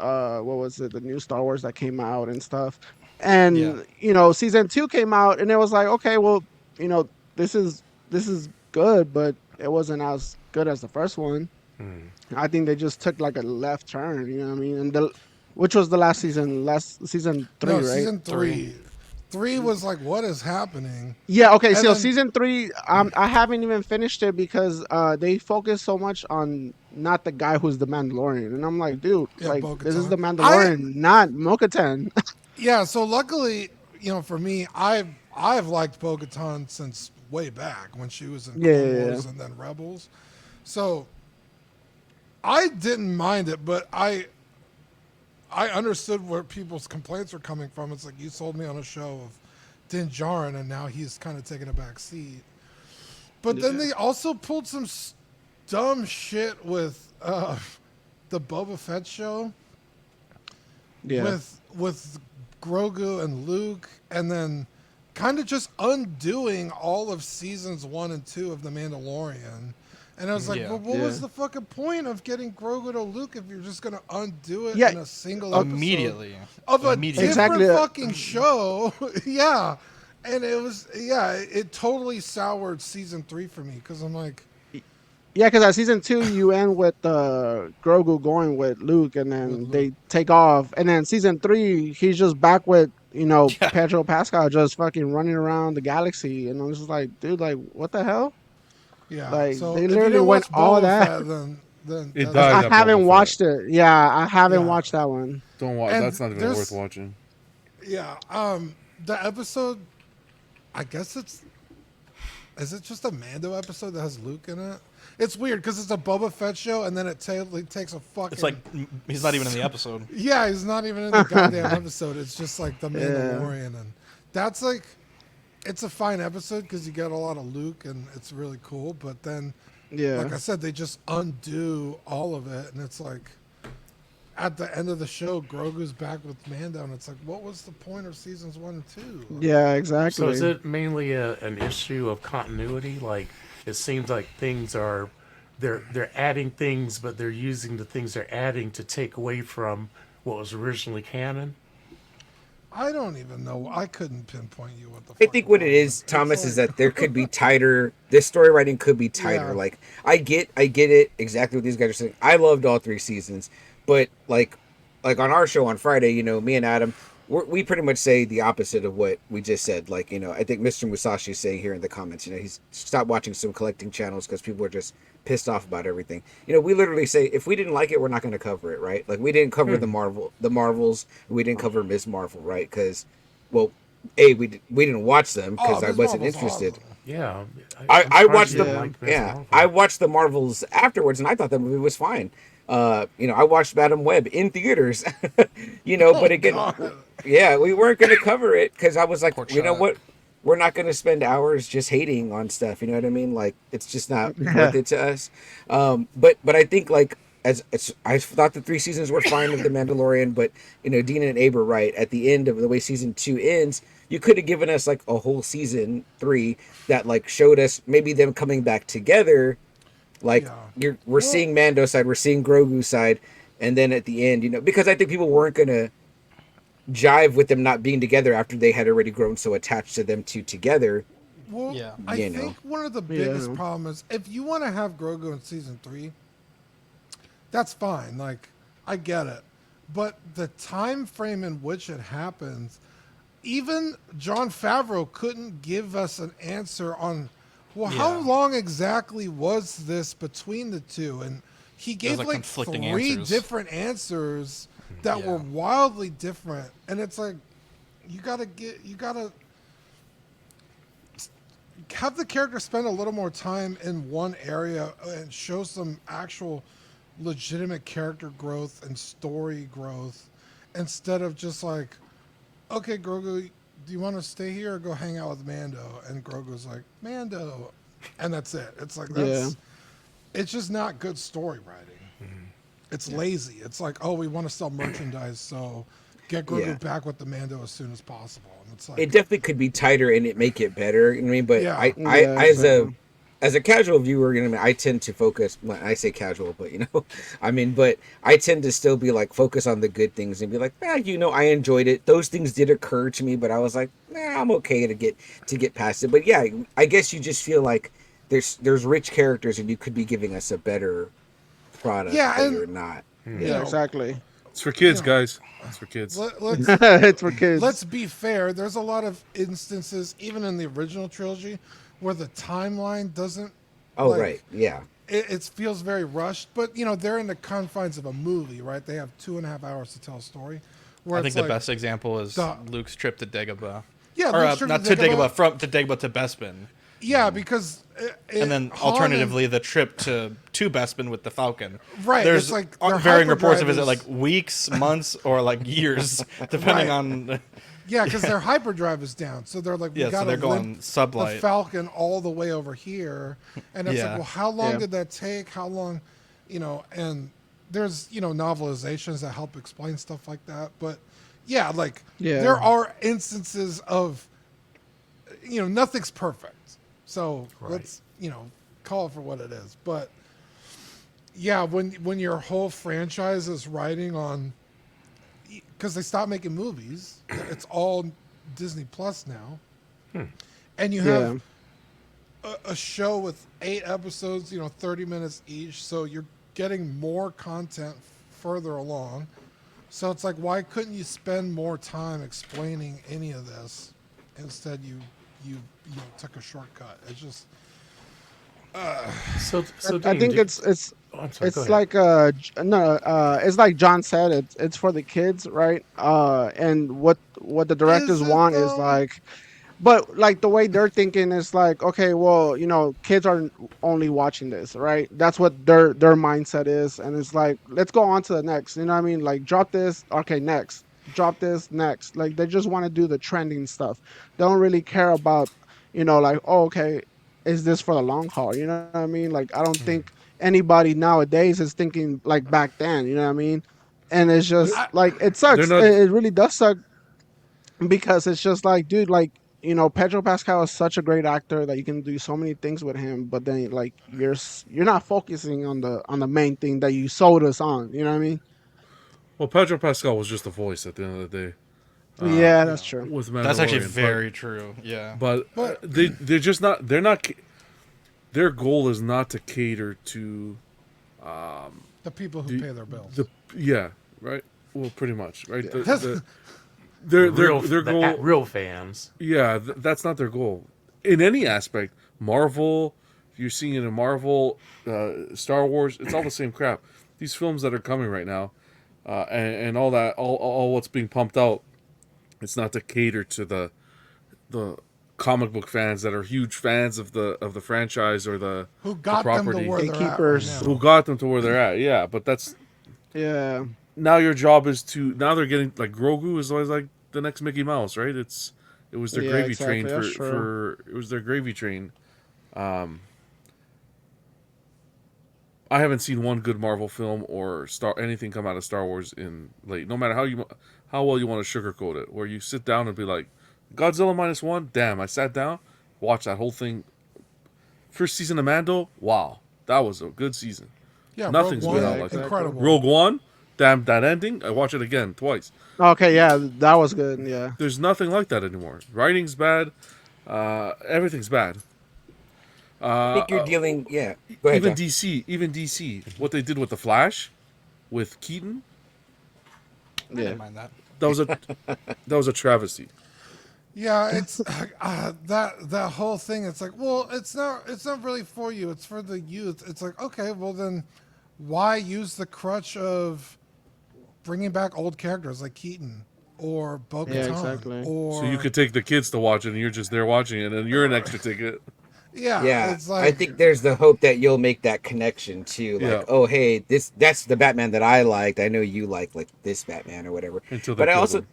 Speaker 6: what was it, the new Star Wars that came out and stuff. And
Speaker 1: Yeah.
Speaker 6: season 2 came out, and it was like, okay, well, this is good, but it wasn't as good as the first one. I think they just took like a left turn, you know what I mean? And Which was the last season? Last season 3,
Speaker 2: No,
Speaker 6: right?
Speaker 2: season 3. 3 was like, what is happening?
Speaker 6: Yeah. Okay.
Speaker 2: And
Speaker 6: So
Speaker 2: then-
Speaker 6: season 3, I haven't even finished it because they focus so much on not the guy who's the Mandalorian, and I'm like, dude,
Speaker 2: Yeah,
Speaker 6: like this is
Speaker 2: Bo-Katan.
Speaker 6: the Mandalorian, not Mo-Katan.
Speaker 2: Yeah, so luckily, for me, I've liked Bo-Katan since way back when she was in Clone
Speaker 6: Yeah.
Speaker 2: Wars and then Rebels. So I didn't mind it, but I understood where people's complaints were coming from. It's like you sold me on a show of Din Djarin, and now he's kind of taking a back seat. But then they also pulled some dumb shit with the Boba Fett show.
Speaker 6: Yeah.
Speaker 2: With Grogu and Luke, and then kind of just undoing all of seasons 1 and 2 of The Mandalorian. And I was like,
Speaker 1: Yeah.
Speaker 2: well, what was
Speaker 6: Yeah.
Speaker 2: the fucking point of getting Grogu to Luke if you're just gonna undo it
Speaker 6: Yeah,
Speaker 2: in a single episode
Speaker 1: Immediately.
Speaker 2: of a
Speaker 1: Immediately.
Speaker 2: different
Speaker 6: Exactly.
Speaker 2: fucking show? Yeah, and it totally soured season 3 for me because I'm like,
Speaker 6: Yeah, because at season 2 you end with Grogu going with Luke, and then
Speaker 2: With Luke.
Speaker 6: they take off, and then season 3 he's just back with
Speaker 1: Yeah.
Speaker 6: Pedro Pascal just fucking running around the galaxy, and I was just like, dude, like what the hell?
Speaker 2: yeah.
Speaker 6: Like,
Speaker 2: so
Speaker 6: they
Speaker 2: if you
Speaker 6: literally
Speaker 2: didn't
Speaker 6: went
Speaker 2: watch
Speaker 6: all
Speaker 2: Boba
Speaker 6: that.
Speaker 2: Fett, then
Speaker 3: It
Speaker 2: that's-
Speaker 3: died.
Speaker 6: I
Speaker 3: that
Speaker 6: haven't
Speaker 3: Boba
Speaker 6: watched it. Yeah, I haven't
Speaker 2: Yeah.
Speaker 6: watched that one.
Speaker 3: Don't watch.
Speaker 2: And
Speaker 3: That's not even
Speaker 2: there's-
Speaker 3: worth watching.
Speaker 2: Yeah. The episode, I guess is it just a Mando episode that has Luke in it? It's weird because it's a Boba Fett show, and then it takes a fucking.
Speaker 1: It's like he's not even in the episode.
Speaker 2: yeah, he's not even in the goddamn episode. It's just like the Mandalorian, and that's like, it's a fine episode because you get a lot of Luke, and it's really cool. But then,
Speaker 6: Yeah.
Speaker 2: like I said, they just undo all of it, and it's like, at the end of the show, Grogu's back with Mando, and it's like, what was the point of seasons 1 and 2?
Speaker 6: Yeah, exactly.
Speaker 5: So is it mainly an issue of continuity? Like it seems like things are they're adding things, but they're using the things they're adding to take away from what was originally canon.
Speaker 2: I don't even know. I couldn't pinpoint you what the.
Speaker 4: I think what it is, Thomas, is that there could be tighter. This story writing could be tighter.
Speaker 2: Yeah.
Speaker 4: Like I get it exactly what these guys are saying. I loved all 3 seasons, but like on our show on Friday, me and Adam, we pretty much say the opposite of what we just said. Like I think Mr. Musashi is saying here in the comments, he's stopped watching some collecting channels because people are just pissed off about everything. We literally say if we didn't like it, we're not going to cover it, right? Like we didn't cover the Marvels, we didn't cover Ms. Marvel, right? Because, well, we didn't watch them because I
Speaker 2: Ms.
Speaker 4: wasn't
Speaker 2: Marvel's
Speaker 4: interested.
Speaker 2: awesome.
Speaker 5: Yeah,
Speaker 4: I
Speaker 5: I'm
Speaker 4: watched
Speaker 5: surprised you
Speaker 4: the
Speaker 5: didn't like Ms. Marvel.
Speaker 4: I watched the Marvels afterwards, and I thought the movie was fine. I watched Madam Web in theaters, but again,
Speaker 2: God.
Speaker 4: yeah, we weren't going to cover it because I was like,
Speaker 1: Poor
Speaker 4: you know
Speaker 1: Chuck.
Speaker 4: what? We're not going to spend hours just hating on stuff. You know what I mean? Like, it's just not worth it to us. But I think like I thought the 3 seasons were fine of The Mandalorian, but Dina and Abe are right. At the end of the way season 2 ends, you could have given us like a whole season 3 that like showed us maybe them coming back together. Like
Speaker 2: Yeah.
Speaker 4: we're seeing Mando's side, we're seeing Grogu's side, and then at the end, because I think people weren't gonna jive with them not being together after they had already grown so attached to them two together.
Speaker 2: Well,
Speaker 1: Yeah.
Speaker 2: I
Speaker 4: You
Speaker 2: think
Speaker 4: know.
Speaker 2: one of the biggest problems is if you want to have Grogu in season 3, that's fine. Like, I get it. But the time frame in which it happens, even Jon Favreau couldn't give us an answer on, well, how
Speaker 1: Yeah.
Speaker 2: long exactly was this between the two? And he gave
Speaker 1: like,
Speaker 2: like
Speaker 1: conflicting
Speaker 2: 3
Speaker 1: answers.
Speaker 2: different answers that
Speaker 1: Yeah.
Speaker 2: were wildly different. And it's like, you gotta have the character spend a little more time in one area and show some actual legitimate character growth and story growth instead of just like, okay, Grogu, do you want to stay here or go hang out with Mando? And Grogu's like, Mando. And that's it. It's like, it's just not good story writing. It's lazy. It's like, oh, we want to sell merchandise, so get Grogu
Speaker 4: Yeah.
Speaker 2: back with the Mando as soon as possible. And it's like,
Speaker 4: It definitely could be tighter and it make it better. You know what I mean? But
Speaker 2: Yeah.
Speaker 4: I as a casual viewer, I tend to focus. Well, I say casual, but but I tend to still be like focus on the good things and be like, I enjoyed it. Those things did occur to me, but I was like, I'm okay to get past it. But yeah, I guess you just feel like there's rich characters and you could be giving us a better product.
Speaker 2: Yeah,
Speaker 4: but
Speaker 2: and-
Speaker 4: you're not.
Speaker 6: Yeah, exactly.
Speaker 3: It's for kids,
Speaker 2: you know,
Speaker 3: guys. It's for kids.
Speaker 2: let's
Speaker 6: It's for kids.
Speaker 2: let's be fair. There's a lot of instances, even in the original trilogy, where the timeline doesn't.
Speaker 4: Oh,
Speaker 2: like,
Speaker 4: right. Yeah.
Speaker 2: It feels very rushed, but they're in the confines of a movie, right? They have 2.5 hours to tell a story. Where
Speaker 1: I think
Speaker 2: it's
Speaker 1: the
Speaker 2: like,
Speaker 1: best example is
Speaker 2: the-
Speaker 1: Luke's trip to Dagobah.
Speaker 2: Yeah,
Speaker 1: Or
Speaker 2: Luke's trip
Speaker 1: not
Speaker 2: to
Speaker 1: to Dagobah, to Dagobah to Bespin.
Speaker 2: Yeah, because
Speaker 1: And then
Speaker 2: Han
Speaker 1: alternatively, the trip to Bespin with the Falcon.
Speaker 2: Right,
Speaker 1: There's
Speaker 2: it's like their
Speaker 1: varying reports of is it
Speaker 2: hyperdrive
Speaker 1: like weeks, months, or like years, depending
Speaker 2: Right.
Speaker 1: on.
Speaker 2: Yeah, because their hyperdrive is down, so they're like, we
Speaker 1: Yeah, so
Speaker 2: got to
Speaker 1: they're going
Speaker 2: limp
Speaker 1: sublight.
Speaker 2: the Falcon all the way over here, and it's
Speaker 1: Yeah.
Speaker 2: like, well, how long
Speaker 6: Yeah.
Speaker 2: did that take? How long, And there's novelizations that help explain stuff like that, but yeah, like
Speaker 6: Yeah.
Speaker 2: there are instances of, nothing's perfect, so let's call it for what it is, but yeah, when your whole franchise is riding on, because they stopped making movies, it's all Disney Plus now, and you have a show with 8 episodes, 30 minutes each, so you're getting more content further along. So it's like, why couldn't you spend more time explaining any of this? Instead, you took a shortcut. It's just
Speaker 5: So
Speaker 6: I
Speaker 5: Dean,
Speaker 6: think
Speaker 5: do-
Speaker 6: it's
Speaker 5: oh, I'm sorry, go ahead.
Speaker 6: like it's like John said, it's for the kids, right? And what the directors
Speaker 2: Is it,
Speaker 6: want is
Speaker 2: though?
Speaker 6: like, but like the way they're thinking is like, okay, well, kids are only watching this, right? That's what their mindset is, and it's like, let's go on to the next. You know what I mean? Like, drop this, okay, next. Drop this, next. Like, they just want to do the trending stuff. They don't really care about, like, oh, okay, is this for the long haul? You know what I mean? Like, I don't think anybody nowadays is thinking like back then. You know what I mean? And it's just like, it sucks.
Speaker 3: They're not-
Speaker 6: It really does suck because it's just like, dude, like, Pedro Pascal is such a great actor that you can do so many things with him, but then like you're not focusing on the main thing that you sold us on. You know what I mean?
Speaker 3: Well, Pedro Pascal was just a voice at the end of the day.
Speaker 6: Yeah, that's true.
Speaker 3: With
Speaker 1: That's actually
Speaker 3: Mandalorian,
Speaker 1: very true. Yeah.
Speaker 3: But they're just not. They're not. Their goal is not to cater to
Speaker 2: the people who pay their bills.
Speaker 3: right. Well, pretty much, right.
Speaker 2: That's-
Speaker 3: Their
Speaker 5: the
Speaker 3: goal.
Speaker 5: real fans.
Speaker 3: Yeah, that's not their goal in any aspect. Marvel, you're seeing it in Marvel, Star Wars. It's all the same crap. These films that are coming right now, and all that, all what's being pumped out, it's not to cater to the comic book fans that are huge fans of the franchise or the
Speaker 2: who got them to
Speaker 3: property.
Speaker 2: where they're at right
Speaker 6: Gatekeepers.
Speaker 2: now.
Speaker 3: who got them to where they're at. Yeah, but that's
Speaker 6: Yeah.
Speaker 3: now your job is to now they're getting like Grogu is always like the next Mickey Mouse, right? It was their
Speaker 6: Yeah,
Speaker 3: gravy
Speaker 6: exactly,
Speaker 3: train
Speaker 6: that's
Speaker 3: for it was their gravy train. I haven't seen one good Marvel film or anything come out of Star Wars in late. No matter how well you want to sugarcoat it, where you sit down and be like, Godzilla -1. Damn, I sat down, watched that whole thing. First season of Mando. Wow, that was a good season.
Speaker 2: Yeah,
Speaker 3: Nothing's
Speaker 2: Rogue
Speaker 3: been
Speaker 2: One,
Speaker 3: out like that.
Speaker 2: incredible.
Speaker 3: Rogue One. Damn, that ending. I watch it again twice.
Speaker 6: Okay, yeah, that was good. Yeah.
Speaker 3: There's nothing like that anymore. Writing's bad. Everything's bad.
Speaker 4: I think you're dealing. Yeah. Go ahead.
Speaker 3: Even
Speaker 4: John.
Speaker 3: DC, what they did with the Flash, with Keaton,
Speaker 1: I didn't mind that.
Speaker 3: that was a travesty.
Speaker 2: Yeah, it's that whole thing. It's like, well, it's not really for you. It's for the youth. It's like, okay, well then, why use the crutch of bringing back old characters like Keaton or Bo-Katan?
Speaker 6: Yeah, exactly.
Speaker 2: Or
Speaker 3: So you could take the kids to watch it, and you're just there watching it, and you're an extra ticket.
Speaker 2: yeah, it's like
Speaker 4: I think there's the hope that you'll make that connection to like,
Speaker 3: Yeah.
Speaker 4: oh hey, that's the Batman that I liked. I know you like this Batman or whatever.
Speaker 3: Until they
Speaker 4: But I
Speaker 3: killed
Speaker 4: also,
Speaker 3: him.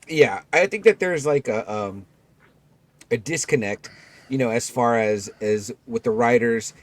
Speaker 4: yeah, I think that there's like a disconnect, as far as with the writers,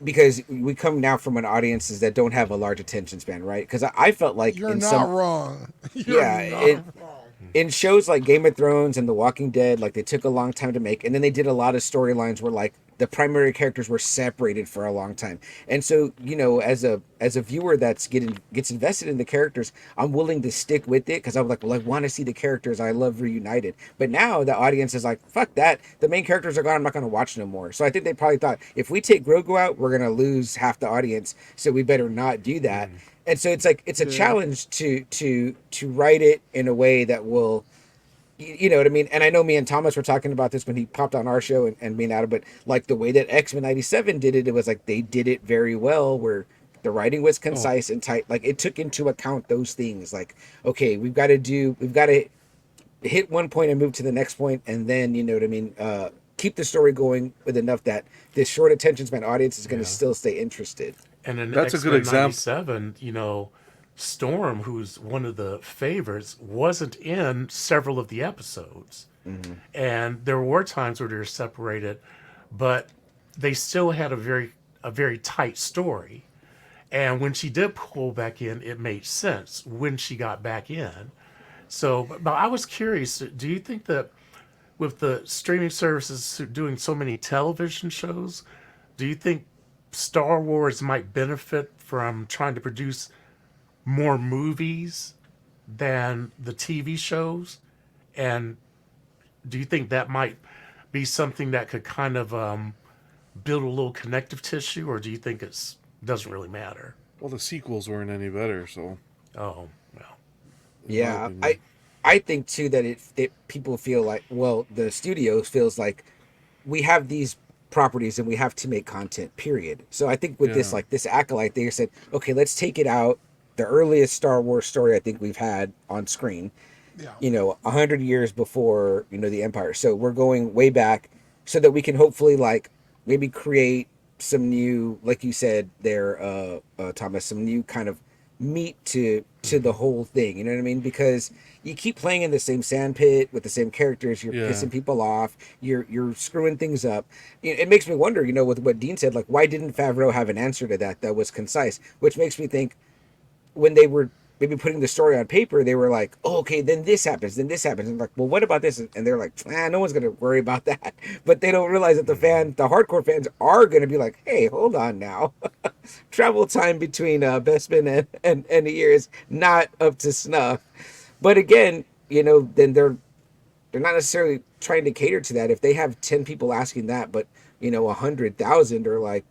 Speaker 4: because we come now from an audiences that don't have a large attention span, right? Because I felt like
Speaker 2: you're
Speaker 4: in
Speaker 2: not
Speaker 4: some
Speaker 2: wrong. You're
Speaker 4: Yeah,
Speaker 2: not
Speaker 4: it-
Speaker 2: wrong.
Speaker 4: in shows like Game of Thrones and The Walking Dead, like they took a long time to make, and then they did a lot of storylines where like the primary characters were separated for a long time. And so, as a viewer gets invested in the characters, I'm willing to stick with it because I'm like, well, I want to see the characters I love reunited. But now the audience is like, fuck that. The main characters are gone. I'm not going to watch no more. So I think they probably thought if we take Grogu out, we're going to lose half the audience. So we better not do that. And so it's like it's a challenge to write it in a way that will, you know what I mean? And I know me and Thomas were talking about this when he popped on our show and me and Adam, but like the way that X-Men 97 did it, it was like they did it very well where the writing was concise and tight. Like it took into account those things. Like, okay, we've got to hit one point and move to the next point, and then, you know what I mean, keep the story going with enough that this short attention span audience is going to still stay interested.
Speaker 5: And in
Speaker 3: That's a
Speaker 5: X-Men
Speaker 3: good example.
Speaker 5: 97, you know, Storm, who's one of the favorites, wasn't in several of the episodes. And there were times where they were separated, but they still had a very tight story. And when she did pull back in, it made sense when she got back in. So, but I was curious, do you think that with the streaming services doing so many television shows, do you think Star Wars might benefit from trying to produce more movies than the TV shows? And do you think that might be something that could kind of build a little connective tissue, or do you think it doesn't really matter?
Speaker 3: Well, the sequels weren't any better, so.
Speaker 5: Oh, well.
Speaker 4: Yeah,
Speaker 3: opinion.
Speaker 4: I think too that it people feel like, well, the studio feels like we have these properties and we have to make content, period. So I think with this,
Speaker 3: Yeah.
Speaker 4: like this Acolyte, they said, okay, let's take it out. The earliest Star Wars story I think we've had on screen,
Speaker 2: Yeah.
Speaker 4: you know, 100 years before, you know, the Empire. So we're going way back so that we can hopefully like maybe create some new, like you said there, Thomas, some new kind of meat to the whole thing. You know what I mean? Because you keep playing in the same sandpit with the same characters. You're
Speaker 3: Yeah.
Speaker 4: pissing people off. You're screwing things up. It makes me wonder, you know, with what Dean said, like why didn't Favreau have an answer to that was concise? Which makes me think when they were maybe putting the story on paper, they were like, oh, okay, then this happens, and like, well, what about this? And they're like, no one's gonna worry about that. But they don't realize that the hardcore fans are gonna be like, hey, hold on now, travel time between Bespin and the year is not up to snuff. But again, you know, then they're not necessarily trying to cater to that. If they have 10 people asking that, but you know, 100,000 are like,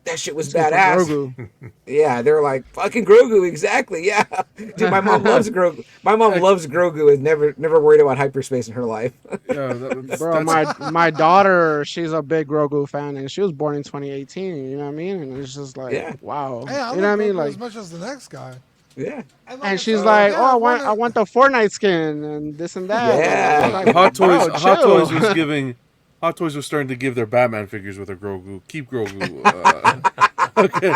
Speaker 4: that shit was badass.
Speaker 6: Grogu.
Speaker 4: Yeah, they're like fucking Grogu, exactly. Yeah, dude, my mom loves Grogu. My mom loves Grogu and never worried about hyperspace in her life.
Speaker 3: Yeah,
Speaker 6: Bro, my daughter, she's a big Grogu fan, and she was born in 2018. You know what I mean? And it's just like,
Speaker 4: Yeah.
Speaker 6: wow.
Speaker 2: Hey, I
Speaker 6: you know what I
Speaker 2: love
Speaker 6: mean?
Speaker 2: Grogu
Speaker 6: Like,
Speaker 2: as much as the next guy.
Speaker 4: Yeah,
Speaker 6: and she's like, oh, I want the Fortnite skin and this and that.
Speaker 4: Yeah.
Speaker 6: I'm like,
Speaker 3: Hot
Speaker 6: bro,
Speaker 3: Toys. Hot
Speaker 6: chill.
Speaker 3: Toys was giving. Hot Toys was starting to give their Batman figures with a Grogu. Keep Grogu. Okay,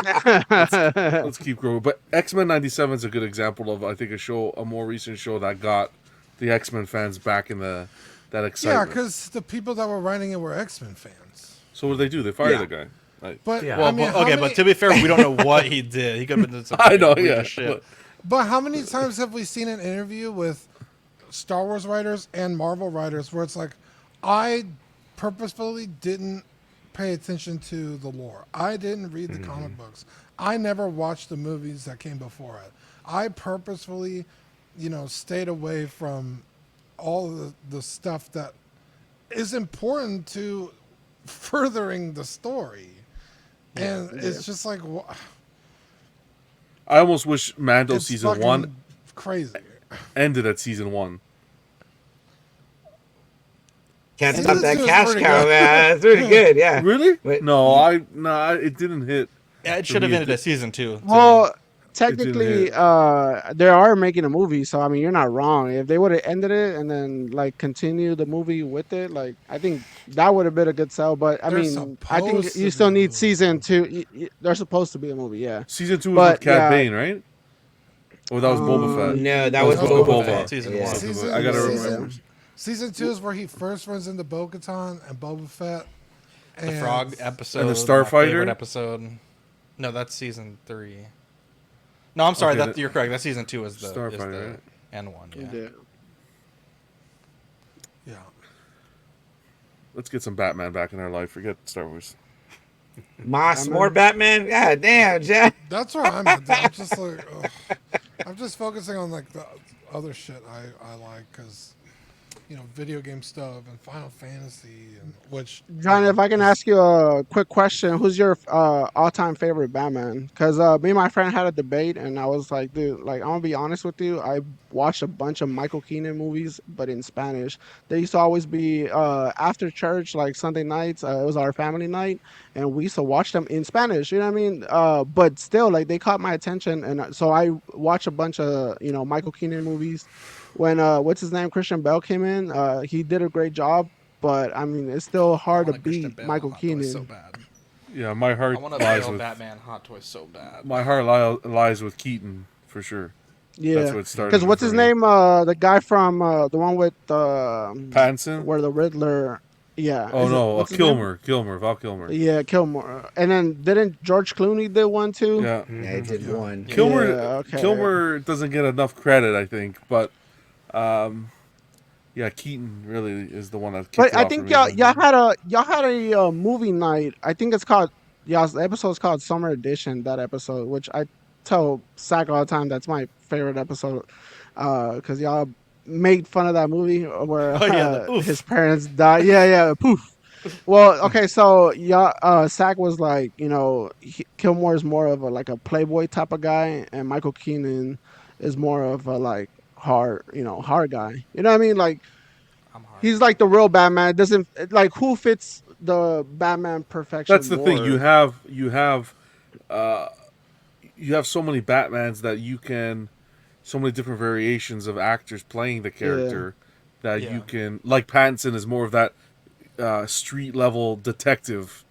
Speaker 3: let's keep Grogu. But X-Men '97 is a good example of, I think, a more recent show that got the X-Men fans back in that
Speaker 2: Yeah,
Speaker 3: excitement.
Speaker 2: because the people that were writing it were X-Men fans.
Speaker 3: So what did they do? They fired
Speaker 4: Yeah.
Speaker 3: the guy. Like,
Speaker 2: But
Speaker 5: Yeah.
Speaker 1: Well,
Speaker 2: I mean,
Speaker 1: but- okay, but to be fair, we don't know what he did. He could have been some
Speaker 3: I know,
Speaker 1: weird
Speaker 3: yeah.
Speaker 1: shit.
Speaker 2: but how many times have we seen an interview with Star Wars writers and Marvel writers where it's like, I purposefully didn't pay attention to the lore. I didn't read the comic books. I never watched the movies that came before it. I purposefully, you know, stayed away from all of the stuff that is important to furthering the story. And it's just like,
Speaker 3: I almost wish Mando
Speaker 2: it's
Speaker 3: season
Speaker 2: fucking
Speaker 3: 1
Speaker 2: crazy.
Speaker 3: ended at season 1.
Speaker 4: can't
Speaker 2: Season
Speaker 4: stop that
Speaker 2: 2 is
Speaker 4: cash
Speaker 2: pretty
Speaker 4: cow,
Speaker 2: good.
Speaker 4: man. It's pretty good. Yeah,
Speaker 3: Really?
Speaker 4: Wait.
Speaker 3: No, it didn't hit.
Speaker 1: Yeah, it should have
Speaker 3: me,
Speaker 1: ended
Speaker 3: it
Speaker 1: at season 2.
Speaker 6: Well,
Speaker 3: didn't
Speaker 6: technically,
Speaker 3: hit.
Speaker 6: they are making a movie, so I mean, you're not wrong. If they would have ended it and then like continue the movie with it, like I think that would have been a good sell. But I
Speaker 2: They're
Speaker 6: mean, I think
Speaker 2: supposed
Speaker 6: you
Speaker 2: to
Speaker 6: still
Speaker 2: be a
Speaker 6: need
Speaker 2: movie.
Speaker 6: season 2. They're supposed to be a movie, yeah.
Speaker 3: Season 2 was
Speaker 6: But,
Speaker 3: with Cad
Speaker 6: yeah.
Speaker 3: Bane, right? Or that was Boba Fett.
Speaker 4: no, that was
Speaker 3: was
Speaker 4: Boba
Speaker 3: Boba
Speaker 4: Fett.
Speaker 3: Fett.
Speaker 1: Season
Speaker 4: Yeah.
Speaker 1: one.
Speaker 2: Season,
Speaker 3: I gotta
Speaker 2: season,
Speaker 3: remember.
Speaker 2: Season 2 is where he first runs into Bo-Katan and Boba Fett.
Speaker 1: The
Speaker 2: And
Speaker 1: frog episode.
Speaker 3: And the
Speaker 1: my
Speaker 3: Starfighter?
Speaker 1: favorite episode. No, that's season 3. No, I'm sorry.
Speaker 3: Okay,
Speaker 1: You're correct. That season 2 is the
Speaker 3: Starfighter, right?
Speaker 1: N1. Yeah.
Speaker 6: Yeah.
Speaker 2: Yeah.
Speaker 3: Let's get some Batman back in our life. Forget Star Wars.
Speaker 4: Moss, more Batman. God damn, Jack.
Speaker 2: That's where I'm at. I'm just like, ugh. I'm just focusing on like the other shit I like because video game stuff and Final Fantasy, and which
Speaker 6: John, if I can ask you a quick question, who's your all-time favorite Batman? Because me and my friend had a debate, and I was like, dude, like I'm gonna be honest with you, I watched a bunch of Michael Keaton movies, but in Spanish. They used to always be after church, like Sunday nights. It was our family night, and we used to watch them in Spanish. You know what I mean? But still, like they caught my attention, and so I watched a bunch of Michael Keaton movies. When what's his name, Christian Bell came in, he did a great job. But I mean, it's still
Speaker 1: I
Speaker 6: hard to
Speaker 1: want a Christian
Speaker 6: beat
Speaker 1: Bale
Speaker 6: Michael
Speaker 1: hot toy so
Speaker 6: Keaton.
Speaker 1: bad.
Speaker 3: Yeah, my
Speaker 1: I
Speaker 3: heart
Speaker 1: want a
Speaker 3: lies
Speaker 1: Bale
Speaker 3: with
Speaker 1: Batman hot toy so bad.
Speaker 3: my heart lies with Keaton for sure. That's
Speaker 6: Yeah,
Speaker 3: what started.
Speaker 6: because
Speaker 3: it
Speaker 6: what's
Speaker 3: for
Speaker 6: his
Speaker 3: me.
Speaker 6: name? The guy from the one with
Speaker 3: Pattinson?
Speaker 6: where the Riddler. Yeah.
Speaker 3: Oh no,
Speaker 6: what's his name?
Speaker 3: Val Kilmer.
Speaker 6: Yeah, Kilmer. And then didn't George Clooney did one too?
Speaker 3: Yeah,
Speaker 4: Yeah, it did one.
Speaker 3: Kilmer.
Speaker 6: Yeah, okay.
Speaker 3: Kilmer doesn't get enough credit, I think, but yeah, Keaton really is the one that. Kicked
Speaker 6: But
Speaker 3: it
Speaker 6: I
Speaker 3: off
Speaker 6: think
Speaker 3: for me.
Speaker 6: y'all had a movie night. I think it's called the episode's called Summer Edition. That episode, which I tell Zach all the time, that's my favorite episode, because y'all made fun of that movie where
Speaker 1: Oh, yeah, the oof.
Speaker 6: his parents died. Yeah, yeah, poof. Well, okay, so y'all, Zach was like, Kilmore is more of like a playboy type of guy, and Michael Keaton is more of a like hard guy. You know what I mean? Like
Speaker 1: I'm hard.
Speaker 6: he's like the real Batman. Doesn't like who fits the Batman perfection.
Speaker 3: That's the thing.
Speaker 6: more?
Speaker 3: You have so many Batmans that you can, so many different variations of actors playing the character that
Speaker 1: Yeah.
Speaker 3: you can. Like Pattinson is more of that street level detective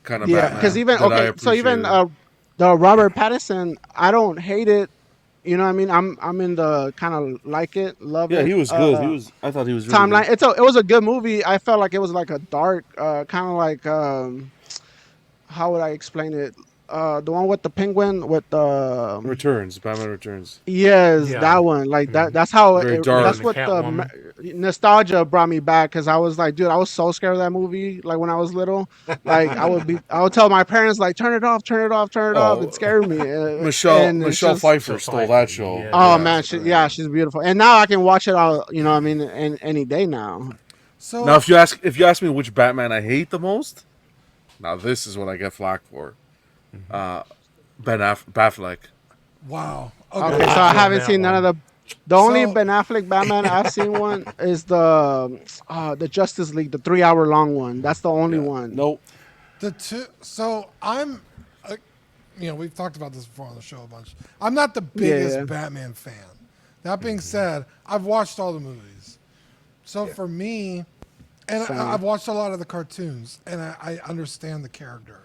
Speaker 3: kind of
Speaker 6: Yeah,
Speaker 3: Batman.
Speaker 6: because even
Speaker 3: that I
Speaker 6: okay, so even
Speaker 3: appreciated.
Speaker 6: the Robert Pattinson, I don't hate it. You know what I mean? I'm in the kind of like it, love it.
Speaker 3: Yeah, he was good. I thought he was really
Speaker 6: Timeline.
Speaker 3: good.
Speaker 6: It was a good movie. I felt like it was like a dark, kind of like how would I explain it? The one with the penguin with the
Speaker 3: Batman Returns.
Speaker 6: yes,
Speaker 5: Yeah.
Speaker 6: that one. Like that. That's how.
Speaker 3: Very dark.
Speaker 6: That's
Speaker 5: And
Speaker 6: what
Speaker 5: the
Speaker 6: the
Speaker 5: Catwoman.
Speaker 6: nostalgia brought me back because I was like, dude, I was so scared of that movie. Like when I was little, like I would tell my parents like, turn it off, turn it off, turn it off.
Speaker 3: Oh,
Speaker 6: It scared me.
Speaker 3: Michelle
Speaker 6: and it's just-
Speaker 3: Pfeiffer
Speaker 5: Michelle
Speaker 3: stole
Speaker 5: Pfeiffer,
Speaker 3: that show.
Speaker 5: yeah.
Speaker 6: Oh
Speaker 3: Yeah.
Speaker 6: man, she's beautiful. And now I can watch it all. You know, what I mean, any day now.
Speaker 2: so
Speaker 3: Now, if you ask me which Batman I hate the most, now this is what I get flack for. Batfleck.
Speaker 2: wow.
Speaker 6: Okay,
Speaker 2: Okay.
Speaker 6: so I
Speaker 5: feel
Speaker 6: haven't
Speaker 5: that
Speaker 6: seen none
Speaker 5: one.
Speaker 6: of the only
Speaker 2: So-
Speaker 6: Ben Affleck Batman I've seen one is the Justice League, the 3 hour long one. That's the only one.
Speaker 3: Nope.
Speaker 2: The two. So I'm, we've talked about this before on the show a bunch. I'm not the biggest
Speaker 6: Yeah.
Speaker 2: Batman fan. That being said, I've watched all the movies. So for me, and
Speaker 6: Same.
Speaker 2: I've watched a lot of the cartoons, and I understand the character.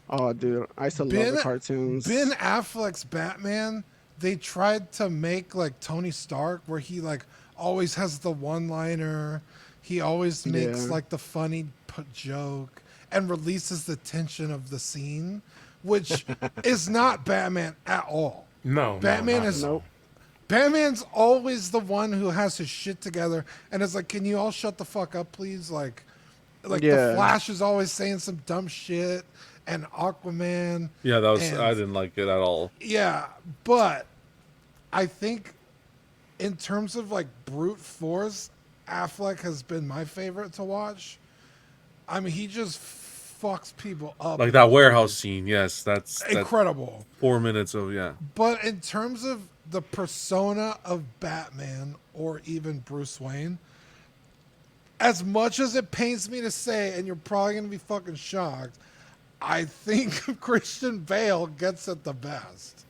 Speaker 6: Oh, dude, I used to love the cartoons.
Speaker 2: Ben Affleck's Batman, they tried to make like Tony Stark, where he like always has the one-liner. He always makes
Speaker 6: Yeah.
Speaker 2: like the funny joke and releases the tension of the scene, which is not Batman at all.
Speaker 5: No,
Speaker 2: Batman
Speaker 5: not
Speaker 2: is
Speaker 5: at all.
Speaker 2: Batman's always the one who has his shit together, and it's like, can you all shut the fuck up, please? Like
Speaker 6: Yeah.
Speaker 2: the Flash is always saying some dumb shit, and Aquaman.
Speaker 3: Yeah, that was.
Speaker 2: And-
Speaker 3: I didn't like it at all.
Speaker 2: Yeah, but I think in terms of like brute force, Affleck has been my favorite to watch. I mean, he just fucks people up.
Speaker 3: Like that warehouse scene. Yes, that's
Speaker 2: Incredible.
Speaker 3: 4 minutes of
Speaker 2: But in terms of the persona of Batman or even Bruce Wayne, as much as it pains me to say, and you're probably going to be fucking shocked, I think Christian Bale gets it the best.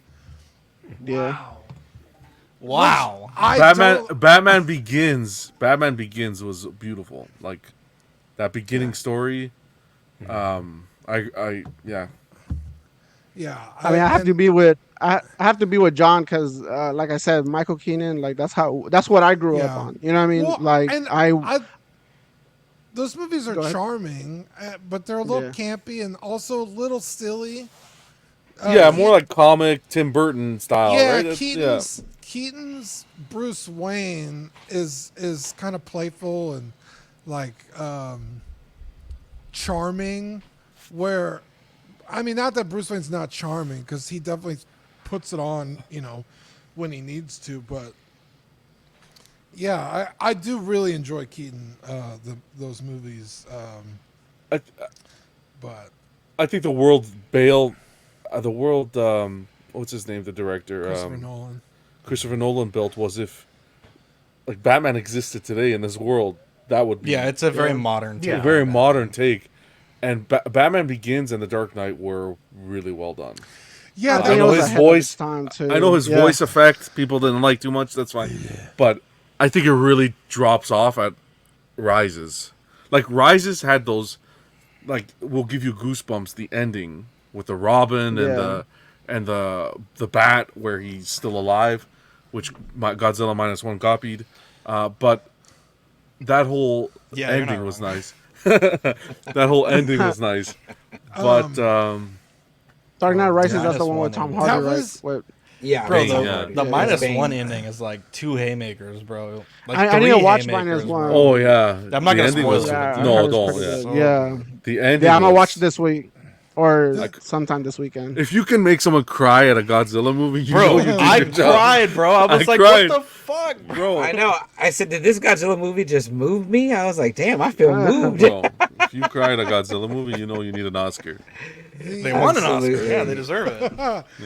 Speaker 6: Yeah.
Speaker 1: Wow.
Speaker 2: I
Speaker 3: Batman.
Speaker 2: don't-
Speaker 3: Batman Begins. Batman Begins was beautiful. Like that beginning story. Yeah.
Speaker 2: Yeah.
Speaker 6: I mean, I have to be with John because, like I said, Michael Keaton. Like that's what I grew up
Speaker 2: Yeah.
Speaker 6: on. You know what I mean?
Speaker 2: Well,
Speaker 6: like
Speaker 2: and those movies are
Speaker 6: Go ahead.
Speaker 2: charming, but they're a little
Speaker 6: Yeah.
Speaker 2: campy and also a little silly.
Speaker 3: Yeah, more like comic Tim Burton style.
Speaker 2: Yeah,
Speaker 3: right? It's-
Speaker 2: Keaton's Bruce Wayne is kind of playful and like charming. Where, I mean, not that Bruce Wayne's not charming because he definitely puts it on, when he needs to. But Yeah, I do really enjoy Keaton, those movies.
Speaker 3: I,
Speaker 2: But
Speaker 3: I think the world, what's his name, the director,
Speaker 2: Christopher Nolan.
Speaker 3: Christopher Nolan built was if like Batman existed today in this world, that would be
Speaker 1: Yeah, it's a very
Speaker 6: Yeah.
Speaker 1: modern take.
Speaker 5: Yeah.
Speaker 3: a very
Speaker 1: on
Speaker 3: modern
Speaker 1: Batman.
Speaker 3: take. And Batman Begins and The Dark Knight were really well done.
Speaker 2: Yeah,
Speaker 6: I
Speaker 3: I
Speaker 6: think it
Speaker 3: know
Speaker 6: was
Speaker 3: his
Speaker 6: ahead of
Speaker 3: voice.
Speaker 6: its time too.
Speaker 3: I know his
Speaker 6: Yeah.
Speaker 3: voice effect people didn't like too much. That's fine, but I think it really drops off at Rises. Like Rises had those, like will give you goosebumps. The ending with the Robin and
Speaker 6: Yeah.
Speaker 3: the Bat where he's still alive, which Godzilla -1 copied. But that whole
Speaker 1: Yeah, you're
Speaker 3: ending
Speaker 1: not
Speaker 3: was
Speaker 1: wrong.
Speaker 3: nice. That whole ending was nice. But
Speaker 6: Dark Knight Rises. That's the
Speaker 1: Minus
Speaker 6: one with
Speaker 1: one
Speaker 6: Tom
Speaker 1: ending.
Speaker 6: Hardy,
Speaker 2: That
Speaker 6: right?
Speaker 2: was-
Speaker 6: With,
Speaker 4: Yeah,
Speaker 1: Bro,
Speaker 3: Bane,
Speaker 1: the,
Speaker 3: yeah.
Speaker 1: the
Speaker 6: Yeah,
Speaker 1: minus
Speaker 4: Bane.
Speaker 1: one ending is like 2 haymakers, bro. Like
Speaker 6: I need to
Speaker 1: 3
Speaker 6: watch
Speaker 1: haymakers,
Speaker 6: minus one.
Speaker 1: bro.
Speaker 3: oh yeah,
Speaker 1: I'm not
Speaker 3: the
Speaker 1: gonna
Speaker 3: ending
Speaker 1: spoil
Speaker 3: was
Speaker 1: it.
Speaker 6: yeah, I
Speaker 3: no,
Speaker 6: heard it's
Speaker 3: don't.
Speaker 6: pretty
Speaker 3: Yeah.
Speaker 6: good. Yeah.
Speaker 3: The ending.
Speaker 6: Yeah, I'm gonna
Speaker 3: was-
Speaker 6: watch it this week or
Speaker 3: Like-
Speaker 6: sometime this weekend.
Speaker 3: If you can make someone cry at a Godzilla movie, you know
Speaker 1: Bro,
Speaker 3: you did
Speaker 1: I
Speaker 3: your job.
Speaker 1: cried, bro. I was
Speaker 3: I
Speaker 1: like,
Speaker 3: cried.
Speaker 1: what the fuck, bro?
Speaker 3: Bro,
Speaker 4: I know. I said, did this Godzilla movie just move me? I was like, damn, I feel moved.
Speaker 3: bro, if you cry at a Godzilla movie, you know you need an Oscar.
Speaker 1: They won an Oscar.
Speaker 4: Absolutely.
Speaker 1: Yeah, they deserve it.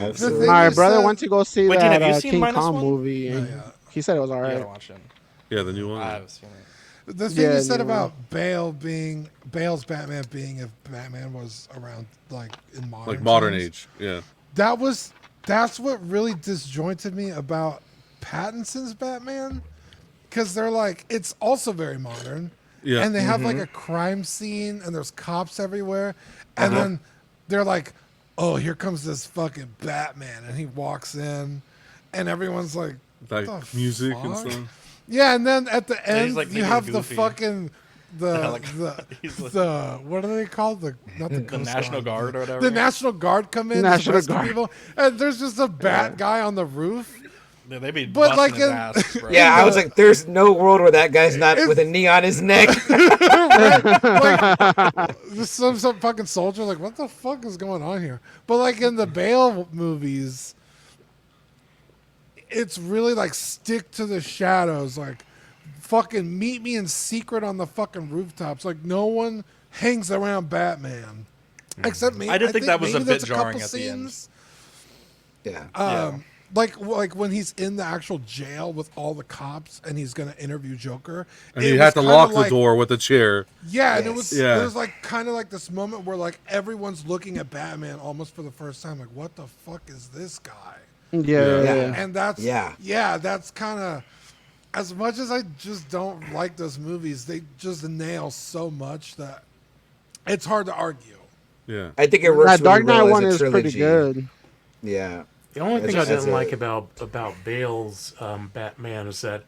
Speaker 4: Absolutely.
Speaker 6: My
Speaker 2: you
Speaker 6: brother
Speaker 2: said-
Speaker 6: went to go see
Speaker 1: Wait, Dean,
Speaker 6: that
Speaker 1: have you seen
Speaker 6: King
Speaker 1: Minus
Speaker 6: Kong
Speaker 1: One?
Speaker 6: movie, and
Speaker 2: yeah.
Speaker 6: he said it was
Speaker 1: You
Speaker 6: alright.
Speaker 1: gotta watch it.
Speaker 3: Yeah, the new one.
Speaker 1: I haven't seen it.
Speaker 2: The thing
Speaker 6: Yeah,
Speaker 2: you said
Speaker 6: you
Speaker 2: about Bale's Batman being if Batman was around like in modern
Speaker 3: Like modern
Speaker 2: times,
Speaker 3: age. Yeah.
Speaker 2: that's what really disjointed me about Pattinson's Batman, because they're like it's also very modern,
Speaker 3: Yeah.
Speaker 2: and they have like a crime scene and there's cops everywhere, and then they're like, oh, here comes this fucking Batman, and he walks in, and everyone's like,
Speaker 3: Like
Speaker 2: "What the
Speaker 3: music and
Speaker 2: fuck?"
Speaker 3: stuff.
Speaker 2: Yeah, and then at the
Speaker 1: Yeah, he's,
Speaker 2: end
Speaker 1: like,
Speaker 2: you
Speaker 1: making
Speaker 2: have
Speaker 1: it
Speaker 2: the
Speaker 1: goofy.
Speaker 2: fucking the
Speaker 1: He's like-
Speaker 2: the what are they called? The not the, Coast
Speaker 1: National Guard or whatever.
Speaker 2: The National Guard come in,
Speaker 6: National
Speaker 2: to rescue
Speaker 6: Guard.
Speaker 2: people, and there's just a bat guy on the roof.
Speaker 1: Yeah, they be
Speaker 2: But,
Speaker 1: busting
Speaker 2: like,
Speaker 1: his
Speaker 2: in-
Speaker 1: ass, bro.
Speaker 4: Yeah, I was like, there's no world where that guy's not with a knee on his neck.
Speaker 2: Just some fucking soldier like, what the fuck is going on here? But like in the Bale movies, it's really like stick to the shadows, like fucking meet me in secret on the fucking rooftops. Like no one hangs around Batman. Except me.
Speaker 1: I did think that was a
Speaker 2: maybe
Speaker 1: bit
Speaker 2: there's
Speaker 1: jarring
Speaker 2: couple
Speaker 1: at the end.
Speaker 2: scenes.
Speaker 4: Yeah.
Speaker 1: Yeah.
Speaker 2: Like when he's in the actual jail with all the cops and he's gonna interview Joker.
Speaker 3: And
Speaker 2: it
Speaker 3: you
Speaker 2: was
Speaker 3: had to
Speaker 2: kinda
Speaker 3: lock
Speaker 2: like-
Speaker 3: the door with a chair.
Speaker 2: Yeah, and it
Speaker 4: Yes.
Speaker 2: was
Speaker 3: Yeah.
Speaker 2: there was like kind of like this moment where like everyone's looking at Batman almost for the first time, like what the fuck is this guy?
Speaker 6: Yeah,
Speaker 3: Yeah.
Speaker 6: yeah.
Speaker 2: And that's
Speaker 4: Yeah.
Speaker 2: that's kind of as much as I just don't like those movies, they just nail so much that it's hard to argue.
Speaker 3: Yeah.
Speaker 4: I think it works.
Speaker 6: That
Speaker 4: when
Speaker 6: Dark
Speaker 4: you
Speaker 6: Knight
Speaker 4: realize
Speaker 6: one
Speaker 4: a
Speaker 6: is pretty
Speaker 4: trilogy.
Speaker 6: good.
Speaker 4: Yeah.
Speaker 5: The only thing I
Speaker 4: That's
Speaker 5: didn't
Speaker 4: a-
Speaker 5: like about Bale's Batman is that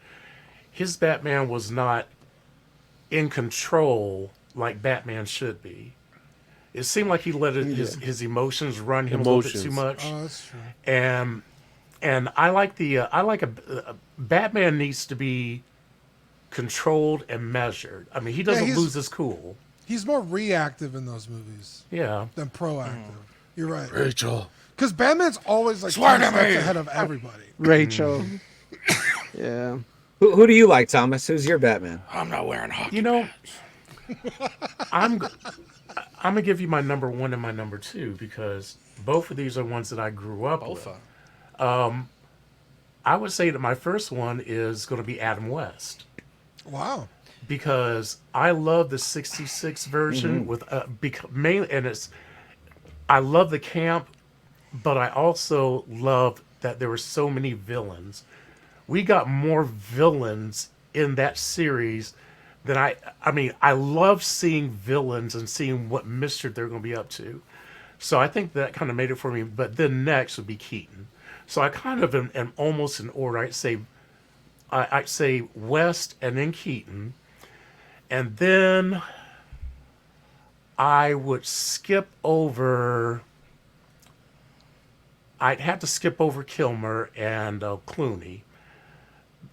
Speaker 5: his Batman was not in control like Batman should be. It seemed like he let his emotions run him a little bit too
Speaker 3: Emotions.
Speaker 5: much,
Speaker 2: Oh, that's true.
Speaker 5: and I like a Batman needs to be controlled and measured. I mean, he doesn't
Speaker 2: he's-
Speaker 5: lose his cool.
Speaker 2: He's more reactive in those movies
Speaker 5: Yeah.
Speaker 2: than proactive. You're right.
Speaker 3: Rachel.
Speaker 2: Because Batman's always like 10 steps ahead of everybody.
Speaker 6: Rachel. Yeah.
Speaker 4: Who do you like, Thomas? Who's your Batman?
Speaker 1: I'm not wearing hockey.
Speaker 5: You know, I'm gonna give you my number one and my number two because both of these are ones that I grew up with. I would say that my first one is going to be Adam West
Speaker 2: Wow.
Speaker 5: because I love the '66 version with mainly, and I love the camp, but I also love that there were so many villains. We got more villains in that series than I mean, I love seeing villains and seeing what mischief they're going to be up to. So I think that kind of made it for me. But then next would be Keaton. So I kind of am almost in order. I'd say West and then Keaton. And then I would skip over. I'd have to skip over Kilmer and Clooney.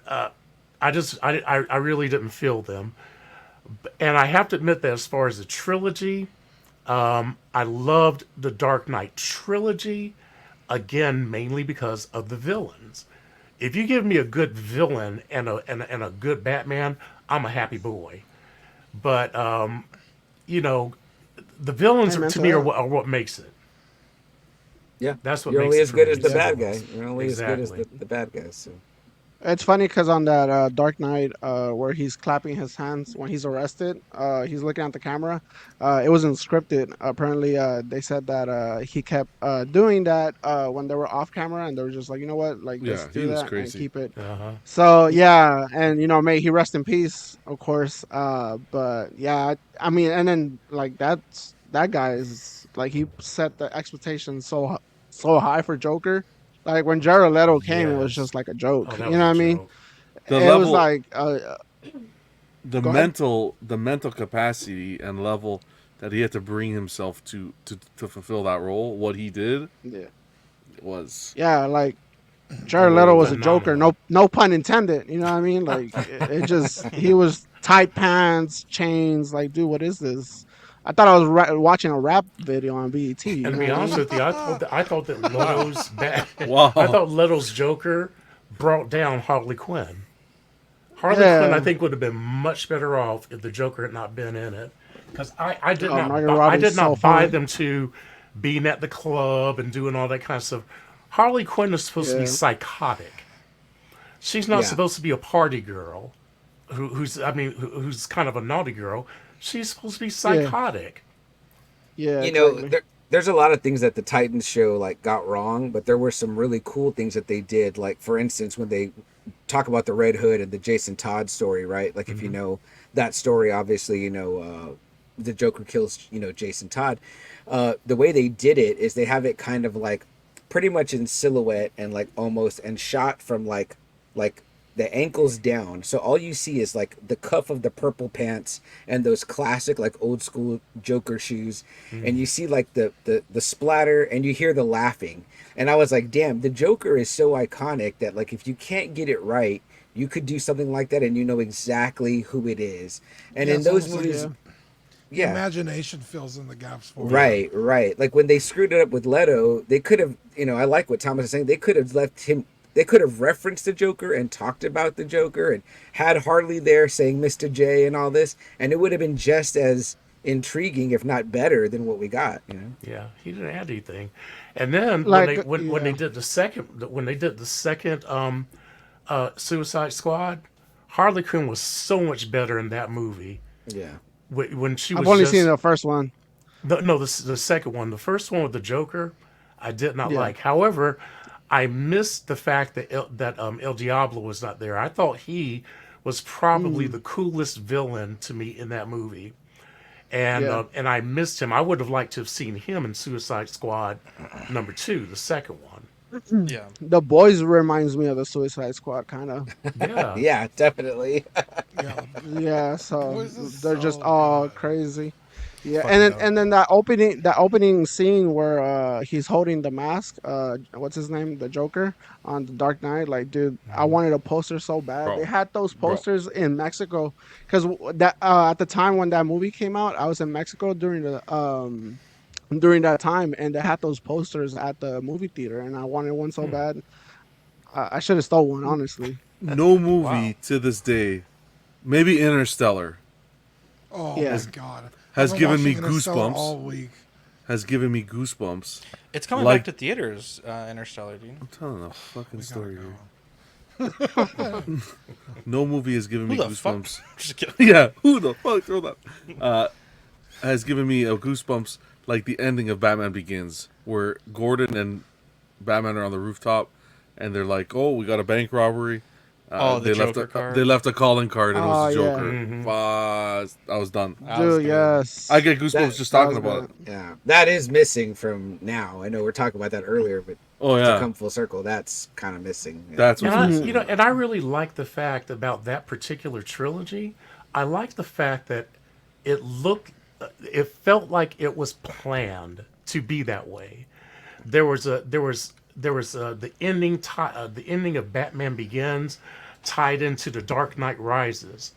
Speaker 5: I really didn't feel them. And I have to admit that as far as the trilogy, I loved the Dark Knight trilogy, again, mainly because of the villains. If you give me a good villain and a good Batman, I'm a happy boy. But you know, the villains
Speaker 6: Hey, man,
Speaker 5: to
Speaker 6: so
Speaker 5: me
Speaker 6: yeah.
Speaker 5: are what makes it.
Speaker 4: Yeah,
Speaker 5: That's what
Speaker 4: you're
Speaker 5: makes
Speaker 4: only
Speaker 5: it
Speaker 4: as
Speaker 5: for
Speaker 4: good
Speaker 5: me.
Speaker 4: as the
Speaker 5: Yeah.
Speaker 4: bad guy. You're only as good as
Speaker 5: Exactly.
Speaker 4: the bad guys. So.
Speaker 6: It's funny because on that Dark Knight, where he's clapping his hands when he's arrested, he's looking at the camera. It wasn't scripted. Apparently, they said that he kept doing that when they were off camera, and they were just like, you know what, like
Speaker 3: Yeah,
Speaker 6: just
Speaker 3: he
Speaker 6: do
Speaker 3: was
Speaker 6: that and
Speaker 3: crazy.
Speaker 6: keep it.
Speaker 5: Uh huh.
Speaker 6: So yeah, and may he rest in peace, of course. But yeah, I mean, and then like that guy is like he set the expectations so high for Joker. Like when Jared Leto came, it was
Speaker 5: Yes.
Speaker 6: just like a
Speaker 5: Oh,
Speaker 6: joke.
Speaker 5: that
Speaker 6: You
Speaker 5: was
Speaker 6: know
Speaker 5: a
Speaker 6: what I mean?
Speaker 5: joke.
Speaker 3: The
Speaker 6: It was
Speaker 3: level,
Speaker 6: like, go ahead.
Speaker 3: the mental capacity and level that he had to bring himself to fulfill that role, what he did
Speaker 6: Yeah,
Speaker 3: was
Speaker 6: yeah, like Jared Leto was a Joker.
Speaker 5: Phenomenal.
Speaker 6: No pun intended. You know what I mean? Like it just he was tight pants, chains. Like, dude, what is this? I thought I was watching a rap video on BET. You
Speaker 5: And to
Speaker 6: know
Speaker 5: be
Speaker 6: what I
Speaker 5: honest
Speaker 6: mean?
Speaker 5: with you, I thought that Leto's I
Speaker 3: wow.
Speaker 5: thought Leto's Joker brought down Harley Quinn. Harley Quinn, I
Speaker 6: Yeah.
Speaker 5: think, would have been much better off if the Joker had not been in it. Because I did
Speaker 6: Oh,
Speaker 5: not
Speaker 6: Margot
Speaker 5: I
Speaker 6: Robbie's
Speaker 5: did
Speaker 6: so
Speaker 5: not buy
Speaker 6: fine.
Speaker 5: them to being at the club and doing all that kind of stuff. Harley Quinn is supposed to be
Speaker 6: Yeah.
Speaker 5: psychotic. She's not
Speaker 4: Yeah.
Speaker 5: supposed to be a party girl, who's kind of a naughty girl. She's supposed to be
Speaker 6: Yeah.
Speaker 5: psychotic.
Speaker 6: Yeah.
Speaker 4: You know,
Speaker 6: Exactly.
Speaker 4: there's a lot of things that the Titans show like got wrong, but there were some really cool things that they did. Like for instance, when they talk about the Red Hood and the Jason Todd story, right? Like if you know that story, obviously the Joker kills Jason Todd. The way they did it is they have it kind of like pretty much in silhouette and like almost and shot from like the ankles down. So all you see is like the cuff of the purple pants and those classic like old school Joker shoes, and you see like the splatter and you hear the laughing. And I was like, damn, the Joker is so iconic that like if you can't get it right, you could do something like that and you know exactly who it is. And
Speaker 2: Yeah,
Speaker 4: in
Speaker 2: it's
Speaker 4: those
Speaker 2: almost like
Speaker 4: movies,
Speaker 2: the
Speaker 4: yeah.
Speaker 2: imagination fills in the gaps for you.
Speaker 4: Right, right. Like when they screwed it up with Leto, they could have, I like what Thomas is saying. They could have left him. They could have referenced the Joker and talked about the Joker and had Harley there saying Mr. J and all this, and it would have been just as intriguing, if not better, than what we got.
Speaker 5: Yeah, he didn't add anything. And then
Speaker 6: Like,
Speaker 5: when they
Speaker 6: yeah.
Speaker 5: did the second Suicide Squad, Harley Quinn was so much better in that movie.
Speaker 4: Yeah.
Speaker 5: When she was
Speaker 6: I've only
Speaker 5: just
Speaker 6: seen the first one.
Speaker 5: the second one, the first one with the Joker, I did not
Speaker 6: Yeah.
Speaker 5: like. However, I missed the fact that El Diablo was not there. I thought he was probably
Speaker 6: Mm.
Speaker 5: the coolest villain to me in that movie, and
Speaker 6: Yeah.
Speaker 5: I missed him. I would have liked to have seen him in Suicide Squad #2, the second one.
Speaker 1: Yeah.
Speaker 6: The boys reminds me of the Suicide Squad, kind of.
Speaker 5: Yeah,
Speaker 4: Yeah, definitely.
Speaker 2: Yeah,
Speaker 6: Yeah, so
Speaker 2: Boys is
Speaker 6: they're just
Speaker 2: so
Speaker 6: all
Speaker 2: good.
Speaker 6: crazy. Yeah,
Speaker 2: Fucking dope.
Speaker 6: and then that opening scene where he's holding the mask, what's his name, the Joker on the Dark Knight. Like, dude, I wanted a poster so bad.
Speaker 3: Bro.
Speaker 6: They had those
Speaker 3: Bro.
Speaker 6: posters in Mexico because that at the time when that movie came out, I was in Mexico during that time, and they had those posters at the movie theater, and I wanted one so bad. I should have stole one, honestly.
Speaker 3: No movie
Speaker 1: Wow.
Speaker 3: to this day, maybe Interstellar,
Speaker 2: Oh
Speaker 6: Yeah.
Speaker 2: my god.
Speaker 3: Has
Speaker 2: I've been
Speaker 3: given me
Speaker 2: watching Interstellar
Speaker 3: goosebumps.
Speaker 2: all week.
Speaker 3: has given me goosebumps.
Speaker 1: It's coming
Speaker 3: Like-
Speaker 1: back to theaters, Interstellar, dude.
Speaker 3: I'm telling a fucking
Speaker 2: We gotta
Speaker 3: story
Speaker 2: go.
Speaker 3: here. No movie has given me
Speaker 1: Who the fuck?
Speaker 3: goosebumps.
Speaker 1: Just kidding.
Speaker 3: Yeah, who the fuck throw that? Has given me a goosebumps like the ending of Batman Begins, where Gordon and Batman are on the rooftop, and they're like, "Oh, we got a bank robbery."
Speaker 1: Oh, the
Speaker 3: they left
Speaker 1: Joker
Speaker 3: a
Speaker 1: card?
Speaker 3: they left a calling card, and it was the
Speaker 6: Oh, yeah.
Speaker 3: Joker. I was done.
Speaker 1: That was
Speaker 6: Dude,
Speaker 1: good.
Speaker 6: yes.
Speaker 3: I get goosebumps
Speaker 4: That-
Speaker 3: just
Speaker 6: that
Speaker 3: talking
Speaker 6: was
Speaker 3: about it.
Speaker 4: Yeah, that is missing from now. I know we're talking about that earlier, but
Speaker 3: Oh
Speaker 4: to
Speaker 3: yeah,
Speaker 4: come full circle, that's kind of missing. Yeah.
Speaker 3: that's
Speaker 5: and
Speaker 3: what's
Speaker 5: I,
Speaker 3: missing.
Speaker 5: and I really like the fact about that particular trilogy. I like the fact that it felt like it was planned to be that way. There was the ending of Batman Begins tied into the Dark Knight Rises,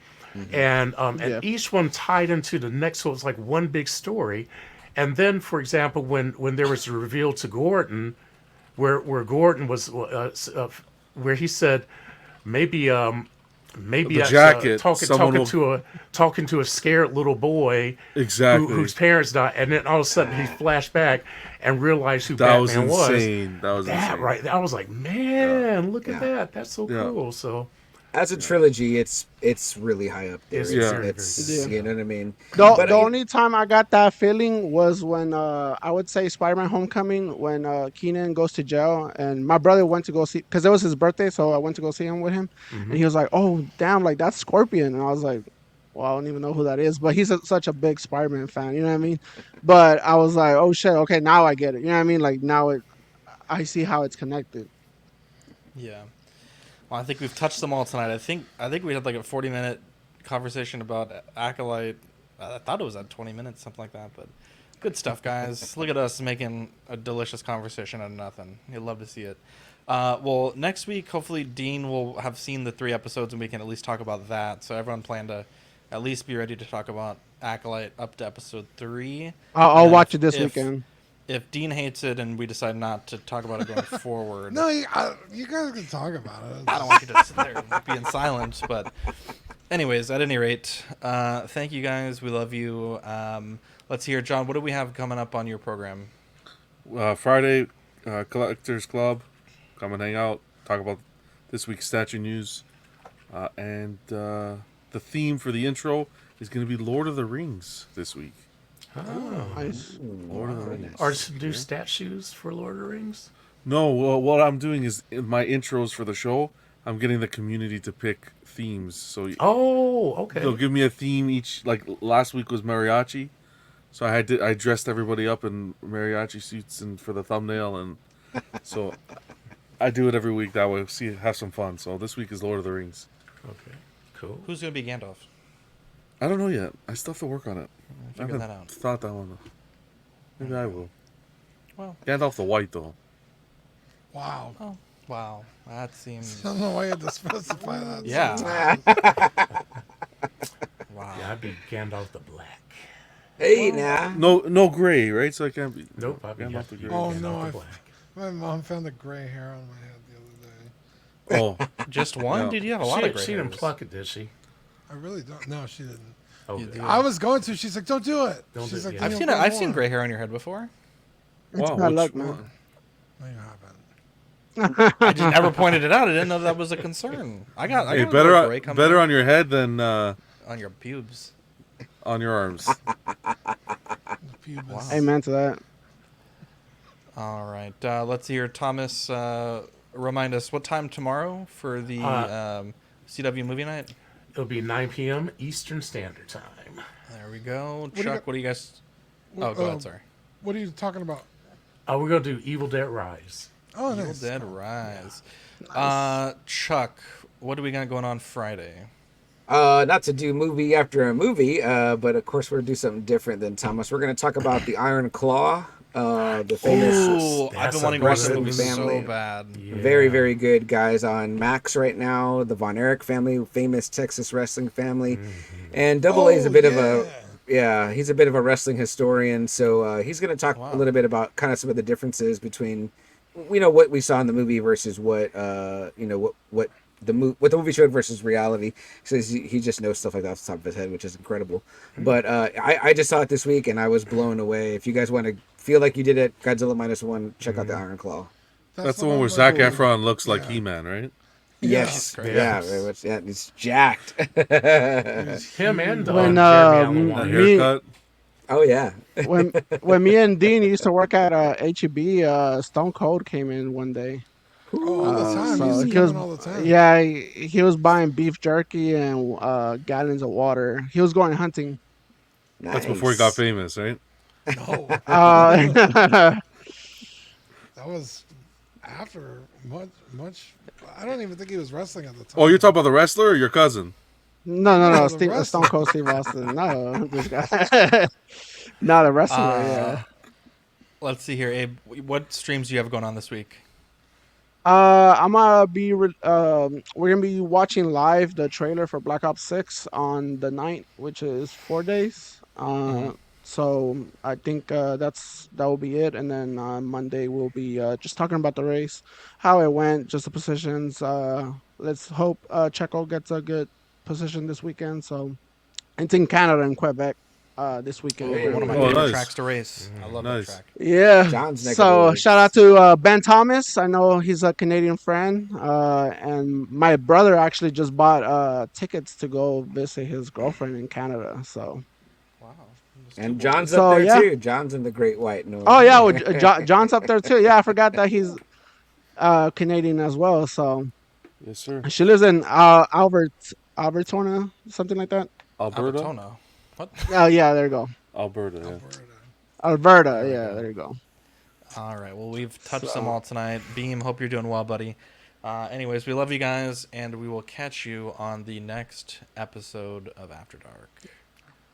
Speaker 5: and
Speaker 6: Yeah.
Speaker 5: each one tied into the next. So it was like one big story. And then, for example, when there was a reveal to Gordon, where Gordon was where he said maybe maybe
Speaker 3: The
Speaker 5: that's
Speaker 3: jacket,
Speaker 5: talking
Speaker 3: someone
Speaker 5: talking to a scared little boy
Speaker 3: Exactly.
Speaker 5: whose parents died, and then all of a sudden he flashed back and realized who
Speaker 3: That was
Speaker 5: Batman was.
Speaker 3: insane. That was
Speaker 5: That
Speaker 3: insane.
Speaker 5: right, I was like, man, look at
Speaker 4: Yeah.
Speaker 5: that. That's so
Speaker 3: Yeah.
Speaker 5: cool. So
Speaker 4: As a trilogy, it's really high up there.
Speaker 5: It's
Speaker 4: It's,
Speaker 3: very,
Speaker 4: it's
Speaker 6: very good.
Speaker 4: you know what I mean.
Speaker 6: The
Speaker 4: But
Speaker 6: the only time I got that feeling was when I would say Spider-Man: Homecoming, when Keenan goes to jail, and my brother went to go see because it was his birthday, so I went to go see him with him, and he was like, "Oh, damn, like that's Scorpion," and I was like, "Well, I don't even know who that is," but he's such a big Spider-Man fan, you know what I mean? But I was like, "Oh shit, okay, now I get it," you know what I mean? Like I see how it's connected.
Speaker 1: Yeah. Well, I think we've touched them all tonight. I think we had like a 40-minute conversation about Acolyte. I thought it was at 20 minutes, something like that. But good stuff, guys. Look at us making a delicious conversation out of nothing. You'd love to see it. Well, next week, hopefully, Dean will have seen the 3 episodes and we can at least talk about that. So everyone plan to at least be ready to talk about Acolyte up to episode 3.
Speaker 6: I'll
Speaker 1: And
Speaker 6: watch
Speaker 1: if-
Speaker 6: it this
Speaker 1: if-
Speaker 6: weekend.
Speaker 1: If Dean hates it and we decide not to talk about it going forward,
Speaker 2: No, you guys can talk about it.
Speaker 1: I don't want you to sit there and be in silence. But, anyways, at any rate, thank you guys. We love you. Let's hear, John. What do we have coming up on your program?
Speaker 3: Friday, Collectors Club. Come and hang out. Talk about this week's statue news. And the theme for the intro is going to be Lord of the Rings this week.
Speaker 6: Nice.
Speaker 3: Lord of the Rings.
Speaker 5: are some new statues for Lord of the Rings?
Speaker 3: No, well, what I'm doing is in my intros for the show, I'm getting the community to pick themes. So
Speaker 5: Oh, okay.
Speaker 3: they'll give me a theme each. Like last week was mariachi, so I dressed everybody up in mariachi suits and for the thumbnail, and so I do it every week that way. Have some fun. So this week is Lord of the Rings.
Speaker 5: Okay, cool.
Speaker 1: Who's going to be Gandalf?
Speaker 3: I don't know yet. I still have to work on it. I
Speaker 1: Figure
Speaker 3: haven't
Speaker 1: that out.
Speaker 3: thought that one. Maybe I will.
Speaker 1: Well,
Speaker 3: Gandalf the White though.
Speaker 2: Wow.
Speaker 1: oh, wow. That seems...
Speaker 2: I don't know why you had to specify that.
Speaker 1: Yeah. Wow.
Speaker 5: Yeah, I'd be Gandalf the Black.
Speaker 4: Hey, now.
Speaker 3: No gray, right? So I can't be.
Speaker 5: Nope, I'd be
Speaker 3: Gandalf the
Speaker 5: Gandalf,
Speaker 3: Grey.
Speaker 2: Oh,
Speaker 5: Gandalf
Speaker 2: no,
Speaker 5: the Black.
Speaker 2: My mom found a gray hair on my head the other day.
Speaker 3: Oh,
Speaker 1: Just one?
Speaker 3: No.
Speaker 1: Dude, you have a lot of gray
Speaker 5: She didn't
Speaker 1: hairs.
Speaker 5: pluck it, did she?
Speaker 2: I really don't. No, she didn't.
Speaker 5: Oh,
Speaker 1: You
Speaker 5: good.
Speaker 1: do.
Speaker 2: I was going to. She's like, "Don't do it."
Speaker 5: Don't
Speaker 2: She's
Speaker 5: do it,
Speaker 2: like,
Speaker 5: yeah.
Speaker 1: I've
Speaker 2: "You'll
Speaker 1: seen
Speaker 2: grow
Speaker 1: I've seen
Speaker 2: more."
Speaker 1: gray hair on your head before.
Speaker 3: wow.
Speaker 6: bad
Speaker 3: which
Speaker 6: luck, man.
Speaker 3: one?
Speaker 2: No, you haven't.
Speaker 1: I just never pointed it out. I didn't know that was a concern. I got
Speaker 3: Hey,
Speaker 1: a
Speaker 3: better
Speaker 1: little gray coming
Speaker 3: better
Speaker 1: out
Speaker 3: on your head than
Speaker 1: on your pubes.
Speaker 3: on your arms.
Speaker 2: Pubis.
Speaker 6: Amen to that.
Speaker 1: All right. Let's hear Thomas remind us what time tomorrow for the CW movie night.
Speaker 5: It'll be 9 p.m. Eastern Standard Time.
Speaker 1: There we go.
Speaker 2: do you
Speaker 1: Chuck,
Speaker 2: got-
Speaker 1: what do you guys... Oh,
Speaker 2: Well,
Speaker 1: go ahead, sorry.
Speaker 2: What are you talking about?
Speaker 5: We're gonna do Evil Dead Rise.
Speaker 2: Oh,
Speaker 1: Evil
Speaker 2: nice.
Speaker 1: Dead Rise. Chuck, what do we got going on Friday?
Speaker 4: Not to do movie after a movie, but of course we're gonna do something different than Thomas. We're gonna talk about the Iron Claw, the famous,
Speaker 1: Ooh, I've
Speaker 5: That's
Speaker 1: been
Speaker 5: a
Speaker 1: wanting to watch that
Speaker 4: wrestling
Speaker 1: movie
Speaker 4: family.
Speaker 1: so bad.
Speaker 5: Yeah.
Speaker 4: very, very good guys on Max right now. The Von Erich family, famous Texas wrestling family, and Double A is a bit of a he's a bit of a wrestling historian. So he's gonna talk
Speaker 1: Wow.
Speaker 4: a little bit about kind of some of the differences between, what we saw in the movie versus what what the movie showed versus reality. So he just knows stuff like that off the top of his head, which is incredible. But I just saw it this week and I was blown away. If you guys want to feel like you did at Godzilla -1, check out the Iron Claw.
Speaker 3: That's the one where Zac
Speaker 2: where-
Speaker 3: Efron looks like
Speaker 2: Yeah.
Speaker 3: He-Man, right?
Speaker 4: Yes,
Speaker 1: great.
Speaker 4: yeah,
Speaker 5: Yes.
Speaker 4: very much. Yeah, he's jacked.
Speaker 5: Him and
Speaker 6: When,
Speaker 5: Jeremy Allen
Speaker 3: The
Speaker 5: White.
Speaker 6: Me-
Speaker 3: haircut.
Speaker 4: Oh yeah.
Speaker 6: when me and Dean used to work at HEB, Stone Cold came in one day.
Speaker 2: all the time.
Speaker 6: So
Speaker 2: He's
Speaker 6: he
Speaker 2: coming
Speaker 6: was-
Speaker 2: all the time.
Speaker 6: Yeah, he was buying beef jerky and gallons of water. He was going hunting.
Speaker 3: That's before he got famous, right?
Speaker 2: No,
Speaker 6: Uh,
Speaker 2: that was after much. I don't even think he was wrestling at the time.
Speaker 3: Oh, you're talking about the wrestler or your cousin?
Speaker 6: no,
Speaker 2: No, the
Speaker 6: Stone
Speaker 2: wrestler.
Speaker 6: Cold Steve Austin. No, this guy. Not a wrestler. Yeah.
Speaker 1: Let's see here, Abe. What streams do you have going on this week?
Speaker 6: I'm gonna be. We're gonna be watching live the trailer for Black Ops 6 on the 9th, which is 4 days. So I think that will be it. And then Monday we'll be just talking about the race, how it went, just the positions. Let's hope Checo gets a good position this weekend. So it's in Canada and Quebec this weekend.
Speaker 1: Ooh, one of my
Speaker 3: Oh,
Speaker 1: favorite
Speaker 3: nice.
Speaker 1: tracks to race. I love that
Speaker 3: Nice.
Speaker 1: track.
Speaker 6: Yeah.
Speaker 4: John's neck of the
Speaker 6: So
Speaker 4: woods.
Speaker 6: shout out to Ben Thomas. I know he's a Canadian friend. And my brother actually just bought tickets to go visit his girlfriend in Canada. So.
Speaker 1: Wow.
Speaker 4: And John's
Speaker 6: So,
Speaker 4: up there
Speaker 6: yeah.
Speaker 4: too. John's in the Great White North.
Speaker 6: Oh yeah, well, John's up there too. Yeah, I forgot that he's Canadian as well. So
Speaker 3: Yes, sir.
Speaker 6: she lives in Albertona, something like that.
Speaker 3: Alberta.
Speaker 1: Albertona. What?
Speaker 6: Oh yeah, there you go.
Speaker 3: Alberta. Yeah.
Speaker 6: Alberta. Yeah, there you go.
Speaker 1: All right. Well, we've touched them
Speaker 6: So-
Speaker 1: all tonight. Beam, hope you're doing well, buddy. Anyways, we love you guys, and we will catch you on the next episode of After Dark.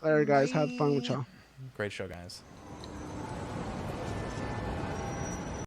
Speaker 6: Later, guys. Have fun with y'all.
Speaker 1: Great show, guys.